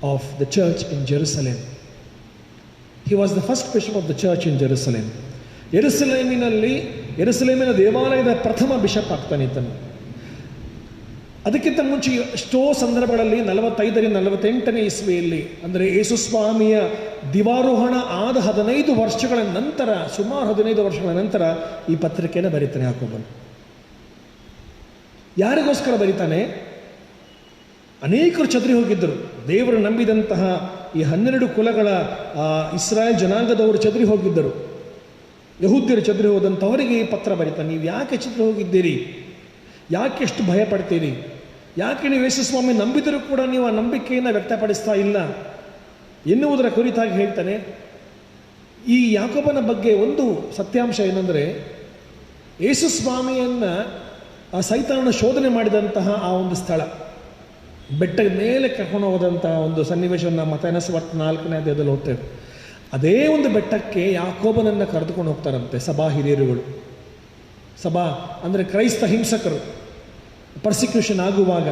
of the church in Jerusalem. He was the first bishop of the church ಇನ್ ಜೆರುಸಲೇಮ್. ಯೆರೂಸಲೇಮಿನ ದೇವಾಲಯದ ಪ್ರಥಮ ಬಿಷಪ್ ಆಗ್ತಾನೆ ಈತನು. ಅದಕ್ಕಿಂತ ಮುಂಚೆ ಎಷ್ಟೋ ಸಂದರ್ಭಗಳಲ್ಲಿ 45ರಿಂದ 48ನೇ ಇಸ್ವಿಯಲ್ಲಿ, ಅಂದರೆ ಯೇಸು ಸ್ವಾಮಿಯ ದಿವಾರೋಹಣ ಆದ 15 ವರ್ಷಗಳ ನಂತರ, ಸುಮಾರು 15 ವರ್ಷಗಳ ನಂತರ ಈ ಪತ್ರಿಕೆಯನ್ನು ಬರೀತಾನೆ ಯಾಕೋಬನು. ಯಾರಿಗೋಸ್ಕರ ಬರೀತಾನೆ? ಅನೇಕರು ಚದರಿ ಹೋಗಿದ್ದರು. ದೇವರು ನಂಬಿದಂತಹ ಈ 12 ಕುಲಗಳ ಇಸ್ರಾಯೇಲ್ ಜನಾಂಗದವರು ಚದರಿ ಹೋಗಿದ್ದರು. ಯಹೂದ್ಯರು ಚದರಿ ಹೋದಂಥವರಿಗೆ ಈ ಪತ್ರ ಬರೀತಾನೆ. ನೀವು ಯಾಕೆ ಚದರಿ ಹೋಗಿದ್ದೀರಿ? ಯಾಕೆ ಎಷ್ಟು ಭಯ ಪಡ್ತೀರಿ? ಯಾಕೆ ನೀವು ಯೇಸು ಸ್ವಾಮಿ ನಂಬಿದರೂ ಕೂಡ ನೀವು ಆ ನಂಬಿಕೆಯನ್ನು ವ್ಯಕ್ತಪಡಿಸ್ತಾ ಇಲ್ಲ ಎನ್ನುವುದರ ಕುರಿತಾಗಿ ಹೇಳ್ತಾನೆ. ಈ ಯಾಕೋಬನ ಬಗ್ಗೆ ಒಂದು ಸತ್ಯಾಂಶ ಏನಂದರೆ, ಯೇಸು ಸ್ವಾಮಿಯನ್ನು ಆ ಸೈತಾನನ ಶೋಧನೆ ಮಾಡಿದಂತಹ ಆ ಒಂದು ಸ್ಥಳ, ಬೆಟ್ಟದ ಮೇಲೆ ಕರ್ಕೊಂಡು ಹೋದಂತಹ ಒಂದು ಸನ್ನಿವೇಶವನ್ನು ಮತ್ತಾಯನ ಸುವಾರ್ತೆ 4ನೇ ಅಧ್ಯಾಯದಲ್ಲಿ ಓದ್ತೇವೆ. ಅದೇ ಒಂದು ಬೆಟ್ಟಕ್ಕೆ ಯಾಕೋಬನನ್ನು ಕರೆದುಕೊಂಡು ಹೋಗ್ತಾರಂತೆ ಸಭಾ ಹಿರಿಯರುಗಳು. ಸಭಾ ಅಂದರೆ ಕ್ರೈಸ್ತ ಹಿಂಸಕರು ಪರ್ಸಿಕ್ಯೂಷನ್ ಆಗುವಾಗ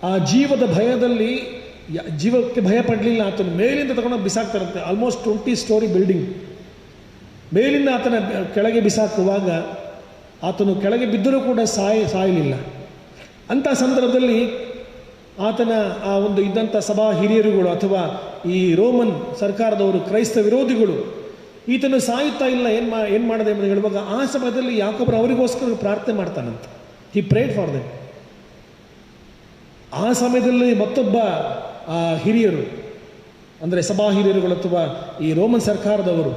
ಆ ಜೀವದ ಭಯದಲ್ಲಿ ಜೀವಕ್ಕೆ ಭಯ ಪಡಲಿಲ್ಲ. ಆತನು ಮೇಲಿಂದ ತಗೊಂಡು ಬಿಸಾಕ್ತಾರಂತೆ. ಆಲ್ಮೋಸ್ಟ್ 20 ಸ್ಟೋರಿ ಬಿಲ್ಡಿಂಗ್ ಮೇಲಿಂದ ಆತನ ಕೆಳಗೆ ಬಿಸಾಕುವಾಗ ಆತನು ಕೆಳಗೆ ಬಿದ್ದರೂ ಕೂಡ ಸಾಯಲಿಲ್ಲ. ಅಂಥ ಸಂದರ್ಭದಲ್ಲಿ ಆತನ ಆ ಒಂದು ಇದ್ದಂಥ ಸಭಾ ಹಿರಿಯರುಗಳು ಅಥವಾ ಈ ರೋಮನ್ ಸರ್ಕಾರದವರು, ಕ್ರೈಸ್ತ ವಿರೋಧಿಗಳು ಈತನು ಸಾಯುತ್ತಾ ಇಲ್ಲ, ಏನು ಮಾಡದೆ ಎಂಬುದು ಹೇಳುವಾಗ ಆ ಸಮಯದಲ್ಲಿ ಯಾಕೋಬರು ಅವರಿಗೋಸ್ಕರ ಪ್ರಾರ್ಥನೆ ಮಾಡ್ತಾನಂತ. ಹಿ ಪ್ರೇಡ್ ಫಾರ್ ದೆಮ್. ಆ ಸಮಯದಲ್ಲಿ ಮತ್ತೊಬ್ಬ ಹಿರಿಯರು ಅಂದರೆ ಸಭಾ ಹಿರಿಯರುಗಳು ಅಥವಾ ಈ ರೋಮನ್ ಸರ್ಕಾರದವರು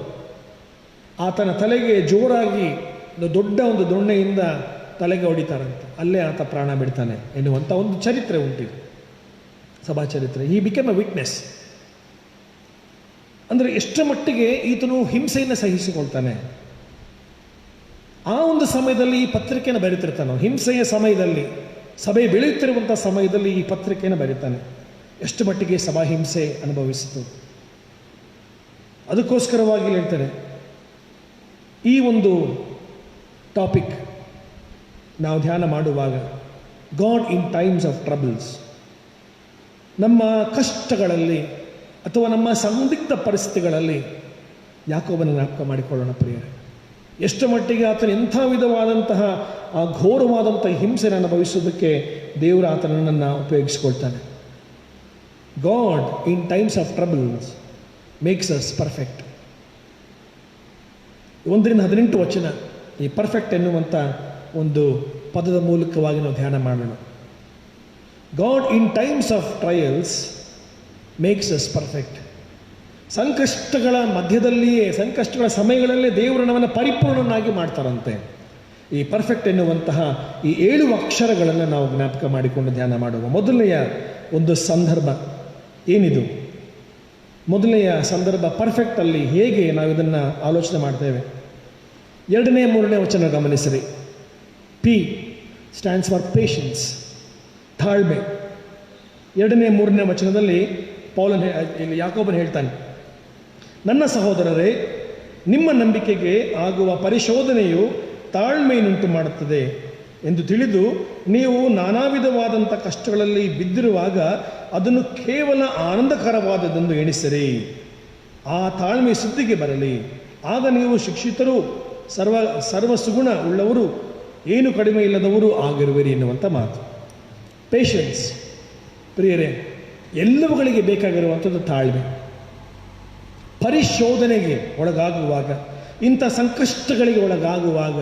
ಆತನ ತಲೆಗೆ ಜೋರಾಗಿ ದೊಡ್ಡ ಒಂದು ದೊಣ್ಣೆಯಿಂದ ತಲೆಗೆ ಹೊಡಿತಾರಂತೆ. ಅಲ್ಲೇ ಆತ ಪ್ರಾಣ ಬಿಡ್ತಾನೆ ಎನ್ನುವಂಥ ಒಂದು ಚರಿತ್ರೆ ಉಂಟಿದೆ, ಸಭಾ ಚರಿತ್ರೆ. ಈ ಬಿಕಮ್ ಅ ವಿಟ್ನೆಸ್. ಅಂದರೆ ಎಷ್ಟರ ಮಟ್ಟಿಗೆ ಈತನು ಹಿಂಸೆಯನ್ನು ಸಹಿಸಿಕೊಳ್ತಾನೆ. ಆ ಒಂದು ಸಮಯದಲ್ಲಿ ಈ ಪತ್ರಿಕೆಯನ್ನು ಬರೀತಿರ್ತಾನೆ. ಹಿಂಸೆಯ ಸಮಯದಲ್ಲಿ, ಸಭೆ ಬೆಳೆಯುತ್ತಿರುವಂಥ ಸಮಯದಲ್ಲಿ ಈ ಪತ್ರಿಕೆಯನ್ನು ಬರೀತಾನೆ. ಎಷ್ಟು ಮಟ್ಟಿಗೆ ಸಭಾ ಹಿಂಸೆ ಅನುಭವಿಸಿತು. ಅದಕ್ಕೋಸ್ಕರವಾಗಿ ಹೇಳ್ತಾರೆ, ಈ ಒಂದು ಟಾಪಿಕ್ ನಾವು ಧ್ಯಾನ ಮಾಡುವಾಗ god in times of troubles, ನಮ್ಮ ಕಷ್ಟಗಳಲ್ಲಿ ಅಥವಾ ನಮ್ಮ ಸಂದಿಗ್ಧ ಪರಿಸ್ಥಿತಿಗಳಲ್ಲಿ ಯಾಕೋಬನ ಜ್ಞಾಪಕ ಮಾಡಿಕೊಳ್ಳೋಣ ಪ್ರಿಯರೇ. ಎಷ್ಟು ಮಟ್ಟಿಗೆ ಆತನ ಎಂಥ ವಿಧವಾದಂತಹ ಆ ಘೋರವಾದಂಥ ಹಿಂಸೆಯನ್ನು ಅನುಭವಿಸೋದಕ್ಕೆ ದೇವರು ಆತನನ್ನು ಉಪಯೋಗಿಸಿಕೊಳ್ತಾನೆ. God in times of troubles makes us perfect. 1-18 ಈ ಪರ್ಫೆಕ್ಟ್ ಎನ್ನುವಂಥ ಒಂದು ಪದದ ಮೂಲಕವಾಗಿ ನಾವು ಧ್ಯಾನ ಮಾಡೋಣ. God in times of trials makes us perfect. ಸಂಕಷ್ಟಗಳ ಮಧ್ಯದಲ್ಲಿಯೇ, ಸಂಕಷ್ಟಗಳ ಸಮಯಗಳಲ್ಲೇ ದೇವರು ನಮ್ಮನ್ನು ಪರಿಪೂರ್ಣನಾಗಿ ಮಾಡ್ತಾರಂತೆ. ಈ ಪರ್ಫೆಕ್ಟ್ ಎನ್ನುವಂತಹ ಈ 7 ಅಕ್ಷರಗಳನ್ನು ನಾವು ಜ್ಞಾಪಕ ಮಾಡಿಕೊಂಡು ಧ್ಯಾನ ಮಾಡುವ. ಮೊದಲನೆಯ ಒಂದು ಸಂದರ್ಭ ಏನಿದು? ಮೊದಲನೆಯ ಸಂದರ್ಭ ಪರ್ಫೆಕ್ಟಲ್ಲಿ ಹೇಗೆ ನಾವು ಇದನ್ನು ಆಲೋಚನೆ ಮಾಡ್ತೇವೆ. 2ನೇ 3ನೇ ವಚನ ಗಮನಿಸಿರಿ. ಪಿ ಸ್ಟ್ಯಾಂಡ್ಸ್ ಫಾರ್ ಪೇಷನ್ಸ್, ತಾಳ್ಮೆ. 2ನೇ 3ನೇ ವಚನದಲ್ಲಿ ಇಲ್ಲಿ ಯಾಕೋಬನು ಹೇಳ್ತಾನೆ, ನನ್ನ ಸಹೋದರರೇ, ನಿಮ್ಮ ನಂಬಿಕೆಗೆ ಆಗುವ ಪರಿಶೋಧನೆಯು ತಾಳ್ಮೆಯನ್ನುಂಟು ಮಾಡುತ್ತದೆ ಎಂದು ತಿಳಿದು ನೀವು ನಾನಾ ವಿಧವಾದಂಥ ಕಷ್ಟಗಳಲ್ಲಿ ಬಿದ್ದಿರುವಾಗ ಅದನ್ನು ಕೇವಲ ಆನಂದಕರವಾದದೆಂದು ಎಣಿಸಿರಿ. ಆ ತಾಳ್ಮೆ ಸುದ್ದಿಗೆ ಬರಲಿ, ಆಗ ನೀವು ಶಿಕ್ಷಿತರು, ಸರ್ವ ಸುಗುಣ ಉಳ್ಳವರು, ಏನು ಕಡಿಮೆ ಇಲ್ಲದವರು ಆಗಿರುವಿರಿ ಎನ್ನುವಂಥ ಮಾತು. ಪೇಷನ್ಸ್ ಪ್ರಿಯರೇ, ಎಲ್ಲವುಗಳಿಗೆ ಬೇಕಾಗಿರುವಂಥದ್ದು ತಾಳ್ಮೆ. ಪರಿಶೋಧನೆಗೆ ಒಳಗಾಗುವಾಗ, ಇಂಥ ಸಂಕಷ್ಟಗಳಿಗೆ ಒಳಗಾಗುವಾಗ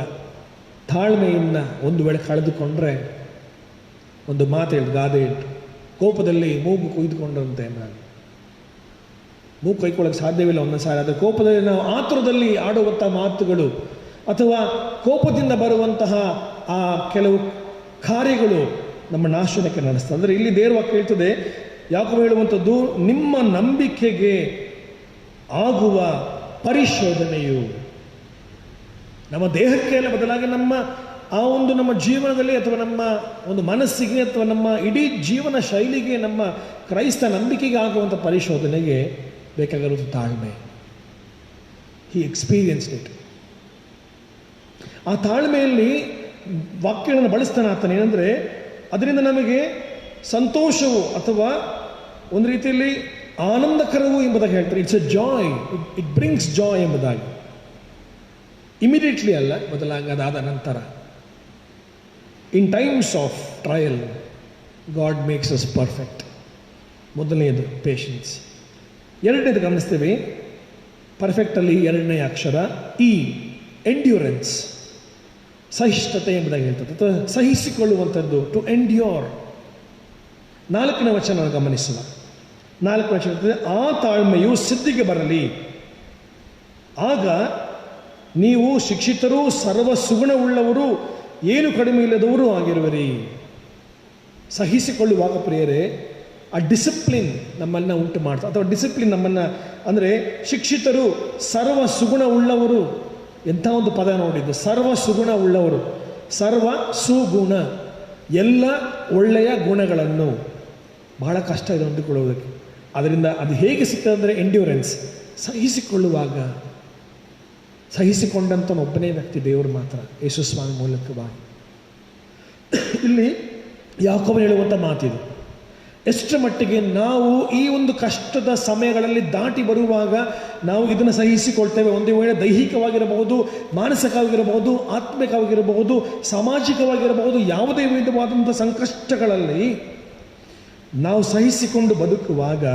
ತಾಳ್ಮೆಯನ್ನು ಒಂದು ವೇಳೆ ಕಳೆದುಕೊಂಡ್ರೆ, ಒಂದು ಮಾತು ಹೇಳ್ತು, ಗಾದೆ ಹೇಳ್ತು, ಕೋಪದಲ್ಲಿ ಮೂಗು ಕೊಯ್ದುಕೊಂಡ್ರಂತೆ. ಮೂಗು ಕೊಯ್ಕೊಳ್ಳೋಕ್ಕೆ ಸಾಧ್ಯವಿಲ್ಲ ಒಂದೊಂದು ಸಾರಿ. ಆದರೆ ಕೋಪದಲ್ಲಿ ನಾವು ಆತುರದಲ್ಲಿ ಆಡುವಂಥ ಮಾತುಗಳು ಅಥವಾ ಕೋಪದಿಂದ ಬರುವಂತಹ ಆ ಕೆಲವು ಕಾರ್ಯಗಳು ನಮ್ಮ ನಾಶನಕ್ಕೆ ನಡೆಸ್ತದೆ. ಅಂದರೆ ಇಲ್ಲಿ ದೇವವಾಕ್ಯ ಹೇಳ್ತದೆ, ಯಾಕೋಬ ಹೇಳುವಂಥದ್ದು, ನಿಮ್ಮ ನಂಬಿಕೆಗೆ ಆಗುವ ಪರಿಶೋಧನೆಯು ನಮ್ಮ ದೇಹಕ್ಕೆ ಅಲ್ಲ, ಬದಲಾಗಿ ನಮ್ಮ ಆ ಒಂದು ನಮ್ಮ ಜೀವನದಲ್ಲಿ ಅಥವಾ ನಮ್ಮ ಒಂದು ಮನಸ್ಸಿಗೆ ಅಥವಾ ನಮ್ಮ ಇಡೀ ಜೀವನ ಶೈಲಿಗೆ, ನಮ್ಮ ಕ್ರೈಸ್ತ ನಂಬಿಕೆಗೆ ಆಗುವಂಥ ಪರಿಶೋಧನೆಗೆ ಬೇಕಾಗಿರೋದು ತಾಳ್ಮೆ. ಹಿ ಎಕ್ಸ್ಪೀರಿಯನ್ಸ್ಡ್ ಇಟ್. ಆ ತಾಳ್ಮೆಯಲ್ಲಿ ವಾಕ್ಯಗಳನ್ನು ಬಳಸ್ತಾನೆ ಆತನ. ಏನಂದರೆ ಅದರಿಂದ ನಮಗೆ ಸಂತೋಷವು ಅಥವಾ ಒಂದು ರೀತಿಯಲ್ಲಿ ಆನಂದಕರವು ಎಂಬುದಾಗಿ ಹೇಳ್ತಾರೆ. It's a joy, it brings joy ಎಂಬುದಾಗಿ. ಇಮಿಡಿಯೇಟ್ಲಿ ಅಲ್ಲ, ಬದಲಾಗಿ ಅದಾದ ನಂತರ. In times of trial God makes us perfect. ಮೊದಲನೆಯದು ಪೇಷನ್ಸ್. 2ನೇದು ಗಮನಿಸ್ತೇವೆ, ಪರ್ಫೆಕ್ಟಲ್ಲಿ 2ನೇ ಅಕ್ಷರ ಇ, ಎಂಡ್ಯೂರೆನ್ಸ್, ಸಹಿಷ್ಣುತೆ ಎಂಬುದಾಗಿ ಹೇಳ್ತದೆ, ಅಥವಾ ಸಹಿಸಿಕೊಳ್ಳುವಂಥದ್ದು, ಟು ಎಂಡ್ಯೂರ್. 4ನೇ ವಚನ ಗಮನಿಸುವ. 4ನೇ ವಚನ ಹೇಳ್ತದೆ, ಆ ತಾಳ್ಮೆಯು ಸಿದ್ಧಿಗೆ ಬರಲಿ, ಆಗ ನೀವು ಶಿಕ್ಷಿತರು, ಸರ್ವ ಸುಗುಣವುಳ್ಳವರು, ಏನು ಕಡಿಮೆ ಇಲ್ಲದವರು ಆಗಿರುವಿರಿ. ಸಹಿಸಿಕೊಳ್ಳುವಾಗ ಪ್ರಿಯರೇ, ಆ ಡಿಸಿಪ್ಲಿನ್ ನಮ್ಮನ್ನು ಉಂಟು ಮಾಡ್ತಾರೆ, ಅಥವಾ ಡಿಸಿಪ್ಲಿನ್ ನಮ್ಮನ್ನು, ಅಂದರೆ ಶಿಕ್ಷಿತರು, ಸರ್ವ ಸುಗುಣ ಉಳ್ಳವರು. ಎಂಥ ಒಂದು ಪದ ನೋಡಿದ್ದು, ಸರ್ವ ಸುಗುಣ ಉಳ್ಳವರು. ಸರ್ವ ಸುಗುಣ, ಎಲ್ಲ ಒಳ್ಳೆಯ ಗುಣಗಳನ್ನು. ಬಹಳ ಕಷ್ಟ ಇದೆ ಹೊಂದಿಕೊಳ್ಳುವುದಕ್ಕೆ. ಅದರಿಂದ ಅದು ಹೇಗೆ ಸಿಗ್ತದೆ ಅಂದರೆ ಎಂಡ್ಯೂರೆನ್ಸ್, ಸಹಿಸಿಕೊಳ್ಳುವಾಗ. ಸಹಿಸಿಕೊಂಡಂಥ ಒಬ್ಬನೇ ವ್ಯಕ್ತಿ ದೇವರು ಮಾತ್ರ, ಯೇಸು ಸ್ವಾಮಿ ಮೂಲಕವಾಗಿ. ಇಲ್ಲಿ ಯಾಕೋಬನು ಹೇಳುವಂಥ ಮಾತಿದು. ಎಷ್ಟು ಮಟ್ಟಿಗೆ ನಾವು ಈ ಒಂದು ಕಷ್ಟದ ಸಮಯಗಳಲ್ಲಿ ದಾಟಿ ಬರುವಾಗ ನಾವು ಇದನ್ನು ಸಹಿಸಿಕೊಳ್ತೇವೆ. ಒಂದು ವೇಳೆ ದೈಹಿಕವಾಗಿರಬಹುದು, ಮಾನಸಿಕವಾಗಿರಬಹುದು, ಆತ್ಮಿಕವಾಗಿರಬಹುದು, ಸಾಮಾಜಿಕವಾಗಿರಬಹುದು, ಯಾವುದೇ ವಿಧವಾದಂಥ ಸಂಕಷ್ಟಗಳಲ್ಲಿ ನಾವು ಸಹಿಸಿಕೊಂಡು ಬದುಕುವಾಗ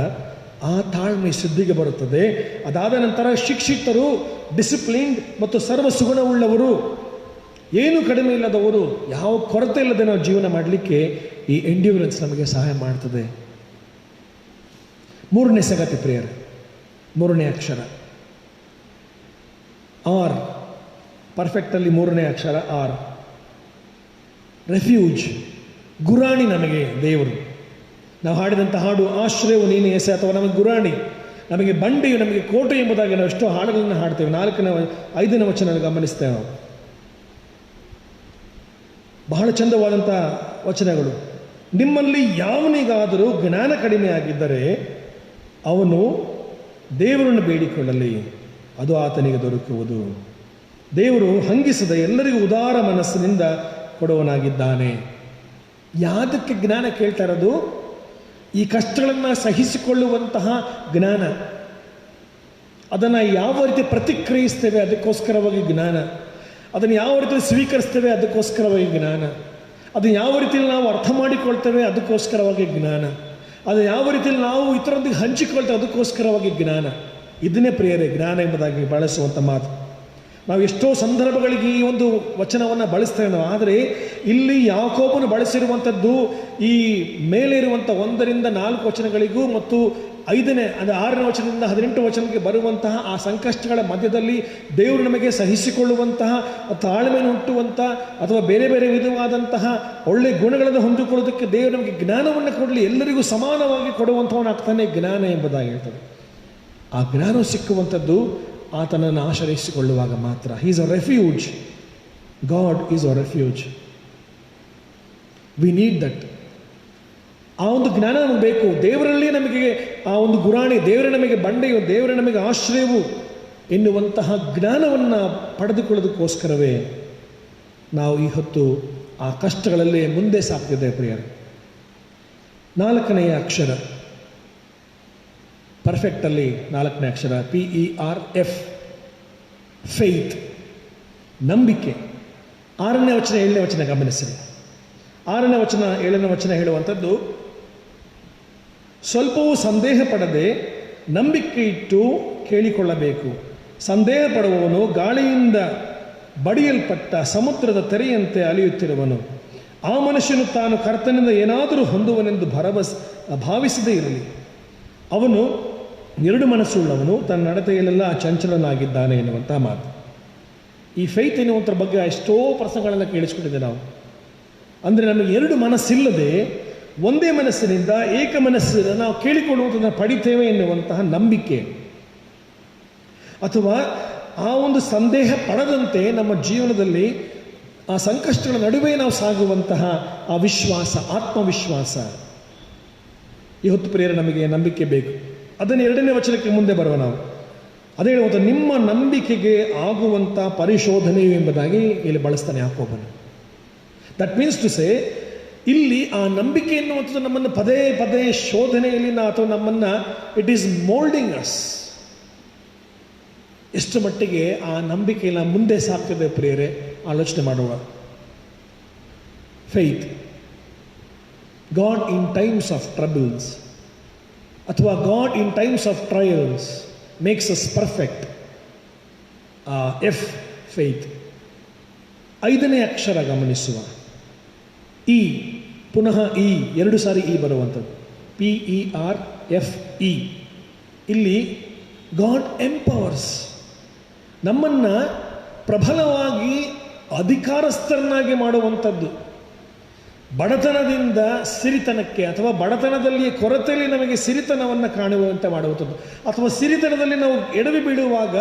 ಆ ತಾಳ್ಮೆ ಶುದ್ಧಿಗೆ ಬರುತ್ತದೆ. ಅದಾದ ನಂತರ ಶಿಕ್ಷಿತರು, ಡಿಸಿಪ್ಲಿನ್ಡ್ ಮತ್ತು ಸರ್ವ ಸುಗುಣವುಳ್ಳವರು, ಏನು ಕಡಿಮೆ ಇಲ್ಲದವರು, ಯಾವ ಕೊರತೆ ಇಲ್ಲದೆ ನಾವು ಜೀವನ ಮಾಡಲಿಕ್ಕೆ ಈ ಎಂಡ್ಯೂರೆನ್ಸ್ ನಮಗೆ ಸಹಾಯ ಮಾಡ್ತದೆ. 3ನೇ ಸಂಗತಿ ಪ್ರಿಯರೇ, 3ನೇ ಅಕ್ಷರ ಆರ್. ಪರ್ಫೆಕ್ಟಲ್ಲಿ 3ನೇ ಅಕ್ಷರ ಆರ್. ರೆಫ್ಯೂಜ್, ಗುರಾಣಿ ನಮಗೆ ದೇವರು. ನಾವು ಹಾಡಿದಂಥ ಹಾಡು, ಆಶ್ರಯವು ನೀನು ಎಸೆ, ಅಥವಾ ನಮಗೆ ಗುರಾಣಿ, ನಮಗೆ ಬಂಡೆಯು, ನಮಗೆ ಕೋಟೆ ಎಂಬುದಾಗಿ ನಾವು ಎಷ್ಟೋ ಹಾಡುಗಳನ್ನು ಹಾಡ್ತೇವೆ. 4ನೇ 5ನೇ ವಚನ ಗಮನಿಸ್ತೇವೆ ನಾವು. ಬಹಳ ಚಂದವಾದಂಥ ವಚನಗಳು. ನಿಮ್ಮಲ್ಲಿ ಯಾವನಿಗಾದರೂ ಜ್ಞಾನ ಕಡಿಮೆ ಆಗಿದ್ದರೆ ಅವನು ದೇವರನ್ನು ಬೇಡಿಕೊಳ್ಳಲಿ, ಅದು ಆತನಿಗೆ ದೊರಕುವುದು. ದೇವರು ಹಂಗಿಸದ ಎಲ್ಲರಿಗೂ ಉದಾರ ಮನಸ್ಸಿನಿಂದ ಕೊಡುವನಾಗಿದ್ದಾನೆ. ಯಾವುದಕ್ಕೆ ಜ್ಞಾನ ಕೇಳ್ತಾ ಇರೋದು? ಈ ಕಷ್ಟಗಳನ್ನು ಸಹಿಸಿಕೊಳ್ಳುವಂತಹ ಜ್ಞಾನ. ಅದನ್ನು ಯಾವ ರೀತಿ ಪ್ರತಿಕ್ರಿಯಿಸ್ತೇವೆ ಅದಕ್ಕೋಸ್ಕರವಾಗಿ ಜ್ಞಾನ. ಅದನ್ನು ಯಾವ ರೀತಿಯಲ್ಲಿ ಸ್ವೀಕರಿಸ್ತೇವೆ ಅದಕ್ಕೋಸ್ಕರವಾಗಿ ಜ್ಞಾನ. ಅದನ್ನು ಯಾವ ರೀತಿಯಲ್ಲಿ ನಾವು ಅರ್ಥ ಮಾಡಿಕೊಳ್ತೇವೆ ಅದಕ್ಕೋಸ್ಕರವಾಗಿ ಜ್ಞಾನ. ಅದು ಯಾವ ರೀತಿಯಲ್ಲಿ ನಾವು ಇತರರೊಂದಿಗೆ ಹಂಚಿಕೊಳ್ತೇವೆ ಅದಕ್ಕೋಸ್ಕರವಾಗಿ ಜ್ಞಾನ. ಇದನ್ನೇ ಪ್ರಿಯರೇ ಜ್ಞಾನ ಎಂಬುದಾಗಿ ಬಳಸುವಂಥ ಮಾತು. ನಾವು ಎಷ್ಟೋ ಸಂದರ್ಭಗಳಿಗೆ ಈ ಒಂದು ವಚನವನ್ನು ಬಳಸ್ತೇವೆ ನಾವು. ಆದರೆ ಇಲ್ಲಿ ಯಾಕೋಬನು ಬಳಸಿರುವಂಥದ್ದು ಈ ಮೇಲೆ ಇರುವಂಥ 1-4 ವಚನಗಳಿಗೂ ಮತ್ತು 5ನೇ ಅಂದರೆ 6ನೇ ವಚನದಿಂದ 18 ವಚನಕ್ಕೆ ಬರುವಂತಹ ಆ ಸಂಕಷ್ಟಗಳ ಮಧ್ಯದಲ್ಲಿ ದೇವರು ನಮಗೆ ಸಹಿಸಿಕೊಳ್ಳುವಂತಹ, ತಾಳ್ಮೆಯನ್ನು ಹುಟ್ಟುವಂಥ ಅಥವಾ ಬೇರೆ ಬೇರೆ ವಿಧವಾದಂತಹ ಒಳ್ಳೆಯ ಗುಣಗಳನ್ನು ಹೊಂದಿಕೊಳ್ಳೋದಕ್ಕೆ ದೇವರು ನಮಗೆ ಜ್ಞಾನವನ್ನು ಕೊಡಲಿ, ಎಲ್ಲರಿಗೂ ಸಮಾನವಾಗಿ ಕೊಡುವಂಥವನಾಗ್ತಾನೆ ಜ್ಞಾನ ಎಂಬುದಾಗಿ ಹೇಳ್ತದೆ. ಆ ಜ್ಞಾನ ಸಿಕ್ಕುವಂಥದ್ದು ಆತನನ್ನು ಆಶ್ರಯಿಸಿಕೊಳ್ಳುವಾಗ ಮಾತ್ರ. He is a refuge. God is a refuge. We need that. ಆ ಒಂದು ಜ್ಞಾನ ನಮಗೆ ಬೇಕು. ದೇವರಲ್ಲಿ ನಮಗೆ ಆ ಒಂದು ಗುರಾಣಿ, ದೇವರೇ ನಮಗೆ ಬಂಡೆಯು, ದೇವರೇ ನಮಗೆ ಆಶ್ರಯವು ಎನ್ನುವಂತಹ ಜ್ಞಾನವನ್ನು ಪಡೆದುಕೊಳ್ಳೋದಕ್ಕೋಸ್ಕರವೇ ನಾವು ಈ ಹೊತ್ತು ಆ ಕಷ್ಟಗಳಲ್ಲಿ ಮುಂದೆ ಸಾಗ್ತಿದೆ ಪ್ರಿಯರೇ. 4ನೇ ಅಕ್ಷರ ಪರ್ಫೆಕ್ಟಲ್ಲಿ 4ನೇ ಅಕ್ಷರ PERF, ಫೇತ್, ನಂಬಿಕೆ. 6ನೇ ವಚನ 7ನೇ ವಚನ ಗಮನಿಸಿರಿ. 6ನೇ ವಚನ 7ನೇ ವಚನ ಹೇಳುವಂಥದ್ದು, ಸ್ವಲ್ಪವೂ ಸಂದೇಹ ಪಡದೆ ನಂಬಿಕೆ ಇಟ್ಟು ಕೇಳಿಕೊಳ್ಳಬೇಕು. ಸಂದೇಹ ಪಡುವವನು ಗಾಳಿಯಿಂದ ಬಡಿಯಲ್ಪಟ್ಟ ಸಮುದ್ರದ ತೆರೆಯಂತೆ ಅಲಿಯುತ್ತಿರುವನು. ಆ ಮನುಷ್ಯನು ತಾನು ಕರ್ತನಿಂದ ಏನಾದರೂ ಹೊಂದುವನೆಂದು ಭಾವಿಸದೇ ಇರಲಿ. ಅವನು 2 ಮನಸ್ಸುಳ್ಳವನು, ತನ್ನ ನಡತೆಯಲ್ಲೆಲ್ಲ ಚಂಚಲನಾಗಿದ್ದಾನೆ ಎನ್ನುವಂಥ ಮಾತು. ಈ ಫೇತ್ ಎನ್ನುವಂಥರ ಬಗ್ಗೆ ಎಷ್ಟೋ ಪ್ರಸಂಗಗಳನ್ನು ಕೇಳಿಸ್ಕೊಂಡಿದ್ದೆ ನಾವು. ಅಂದರೆ ನಮಗೆ 2 ಮನಸ್ಸಿಲ್ಲದೆ ಒಂದೇ ಮನಸ್ಸಿನಿಂದ ಏಕ ಮನಸ್ಸಿನ ನಾವು ಕೇಳಿಕೊಳ್ಳುವಂಥದ್ದನ್ನು ಪಡಿತೇವೆ ಎನ್ನುವಂತಹ ನಂಬಿಕೆ, ಅಥವಾ ಆ ಒಂದು ಸಂದೇಹ ಪಡದಂತೆ ನಮ್ಮ ಜೀವನದಲ್ಲಿ ಆ ಸಂಕಷ್ಟಗಳ ನಡುವೆ ನಾವು ಸಾಗುವಂತಹ ಆ ವಿಶ್ವಾಸ, ಆತ್ಮವಿಶ್ವಾಸ. ಇವತ್ತು ಪ್ರಿಯರೇ ನಮಗೆ ನಂಬಿಕೆ ಬೇಕು. ಅದನ್ನು 2ನೇ ವಚನಕ್ಕೆ ಮುಂದೆ ಬರುವ ನಾವು ಅದೇ ಹೇಳುವಂಥ ನಿಮ್ಮ ನಂಬಿಕೆಗೆ ಆಗುವಂಥ ಪರಿಶೋಧನೆಯು ಎಂಬುದಾಗಿ ಇಲ್ಲಿ ಬಳಸ್ತಾನೆ ಯಾಕೋಬನು. ದಟ್ ಮೀನ್ಸ್ ಟು ಸೇ, ಇಲ್ಲಿ ಆ ನಂಬಿಕೆ ಎನ್ನುವಂಥದ್ದು ನಮ್ಮನ್ನು ಪದೇ ಪದೇ ಶೋಧನೆಯಲ್ಲಿ ಅಥವಾ ನಮ್ಮನ್ನು ಇಟ್ ಈಸ್ ಮೋಲ್ಡಿಂಗ್ ಅಸ್. ಎಷ್ಟು ಮಟ್ಟಿಗೆ ಆ ನಂಬಿಕೆಯನ್ನು ಮುಂದೆ ಸಾಕ್ತದೆ ಪ್ರಿಯರೇ, ಆಲೋಚನೆ ಮಾಡುವ. Faith, God in times of troubles ಅಥವಾ God in times of trials makes us perfect. F, faith. 5ನೇ ಅಕ್ಷರ ಗಮನಿಸುವ, E, ಪುನಃ E, 2 ಸಾರಿ E ಬರುವಂಥದ್ದು, PERFE. ಇಲ್ಲಿ ಗಾಡ್ ಎಂಪವರ್ಸ್, ನಮ್ಮನ್ನು ಪ್ರಬಲವಾಗಿ ಅಧಿಕಾರಸ್ಥರನ್ನಾಗಿ ಮಾಡುವಂಥದ್ದು. ಬಡತನದಿಂದ ಸಿರಿತನಕ್ಕೆ ಅಥವಾ ಬಡತನದಲ್ಲಿ ಕೊರತೆಯಲ್ಲಿ ನಮಗೆ ಸಿರಿತನವನ್ನು ಕಾಣುವಂತೆ ಮಾಡುವಂಥದ್ದು, ಅಥವಾ ಸಿರಿತನದಲ್ಲಿ ನಾವು ಎಡವಿ ಬೀಳುವಾಗ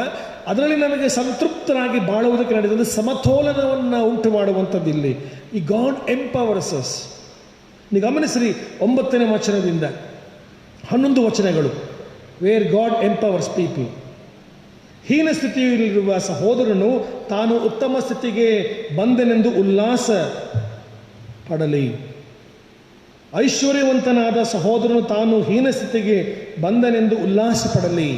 ಅದರಲ್ಲಿ ನಮಗೆ ಸಂತೃಪ್ತರಾಗಿ ಬಾಳುವುದಕ್ಕೆ ನಡೆದ ಸಮತೋಲನವನ್ನು ಉಂಟು ಮಾಡುವಂಥದ್ದು ಇಲ್ಲಿ ಈ ಗಾಡ್ ಎಂಪವರ್ಸಸ್. ನೀವು ಗಮನಿಸ್ರಿ, 9ನೇ ವಚನದಿಂದ 11 ವಚನಗಳು, ವೇರ್ ಗಾಡ್ ಎಂಪವರ್ಸ್ ಪೀಪಲ್. ಹೀನ ಸ್ಥಿತಿಯಲ್ಲಿರುವ ಸಹೋದರನು ತಾನು ಉತ್ತಮ ಸ್ಥಿತಿಗೆ ಬಂದನೆಂದು ಉಲ್ಲಾಸ ಪಡಲಿ. ಐಶ್ವರ್ಯವಂತನಾದ ಸಹೋದರನು ತಾನು ಹೀನ ಸ್ಥಿತಿಗೆ ಬಂದನೆಂದು ಉಲ್ಲಾಸ ಪಡಲಿ.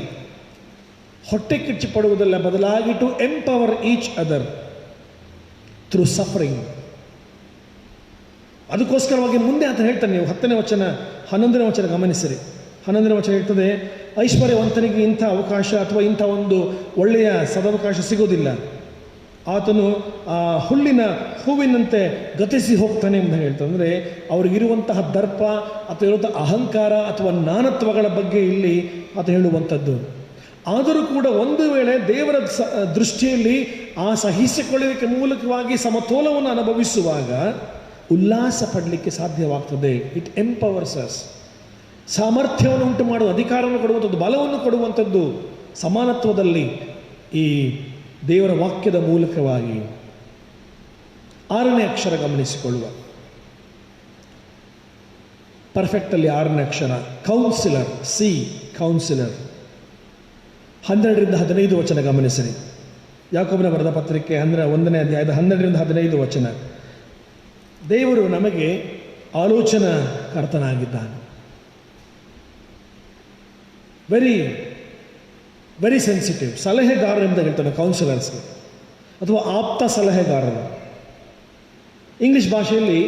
ಹೊಟ್ಟೆ ಕಿಚ್ಚಿ ಪಡುವುದಲ್ಲ, ಬದಲಾಗಿ to empower each other through suffering. ಅದಕ್ಕೋಸ್ಕರವಾಗಿ ಮುಂದೆ ಆತ ಹೇಳ್ತಾನೆ. ನೀವು 10ನೇ ವಚನ 11ನೇ ವಚನ ಗಮನಿಸಿರಿ. 11ನೇ ವಚನ ಹೇಳ್ತದೆ, ಐಶ್ವರ್ಯವಂತನಿಗೆ ಇಂಥ ಅವಕಾಶ ಅಥವಾ ಇಂಥ ಒಂದು ಒಳ್ಳೆಯ ಸದವಕಾಶ ಸಿಗೋದಿಲ್ಲ. ಆತನು ಆ ಹುಲ್ಲಿನ ಹೂವಿನಂತೆ ಗತಿಸಿ ಹೋಗ್ತಾನೆ ಅಂತ ಹೇಳ್ತಾನೆ. ಅಂದರೆ ಅವ್ರಿಗಿರುವಂತಹ ದರ್ಪ ಅಥವಾ ಇರುವಂಥ ಅಹಂಕಾರ ಅಥವಾ ನಾನತ್ವಗಳ ಬಗ್ಗೆ ಇಲ್ಲಿ ಆತ ಹೇಳುವಂಥದ್ದು. ಆದರೂ ಕೂಡ ಒಂದು ವೇಳೆ ದೇವರ ದೃಷ್ಟಿಯಲ್ಲಿ ಆ ಸಹಿಸಿಕೊಳ್ಳುವಿಕೆ ಮೂಲಕವಾಗಿ ಸಮತೋಲವನ್ನು ಅನುಭವಿಸುವಾಗ ಉಲ್ಲಾಸ ಪಡಲಿಕ್ಕೆ ಸಾಧ್ಯವಾಗ್ತದೆ. It empowers us. ಸಾಮರ್ಥ್ಯವನ್ನು ಉಂಟು ಮಾಡುವ, ಅಧಿಕಾರವನ್ನು ಕೊಡುವಂಥದ್ದು, ಬಲವನ್ನು ಕೊಡುವಂಥದ್ದು ಸಮಾನತ್ವದಲ್ಲಿ ಈ ದೇವರ ವಾಕ್ಯದ ಮೂಲಕವಾಗಿ. 6ನೇ ಅಕ್ಷರ ಗಮನಿಸಿಕೊಳ್ಳುವ. ಪರ್ಫೆಕ್ಟಲ್ಲಿ 6ನೇ ಅಕ್ಷರ ಕೌನ್ಸಿಲರ್, ಸಿ ಕೌನ್ಸಿಲರ್. 12ರಿಂದ 15 ವಚನ ಗಮನಿಸಿರಿ. ಯಾಕೋಬನ ಬರೆದ ಪತ್ರಿಕೆ 1ನೇ ಅಧ್ಯಾಯದ 12ರಿಂದ 15 ವಚನ. ದೇವರು ನಮಗೆ ಆಲೋಚನಾ ಕರ್ತನಾಗಿದ್ದಾನೆ. Very very sensitive. ಸಲಹೆಗಾರರು ಅಂತ ಹೇಳ್ತಾನೆ ಕೌನ್ಸಿಲರ್ಸ್ಗೆ, ಅಥವಾ ಆಪ್ತ ಸಲಹೆಗಾರರು. ಇಂಗ್ಲಿಷ್ ಭಾಷೆಯಲ್ಲಿ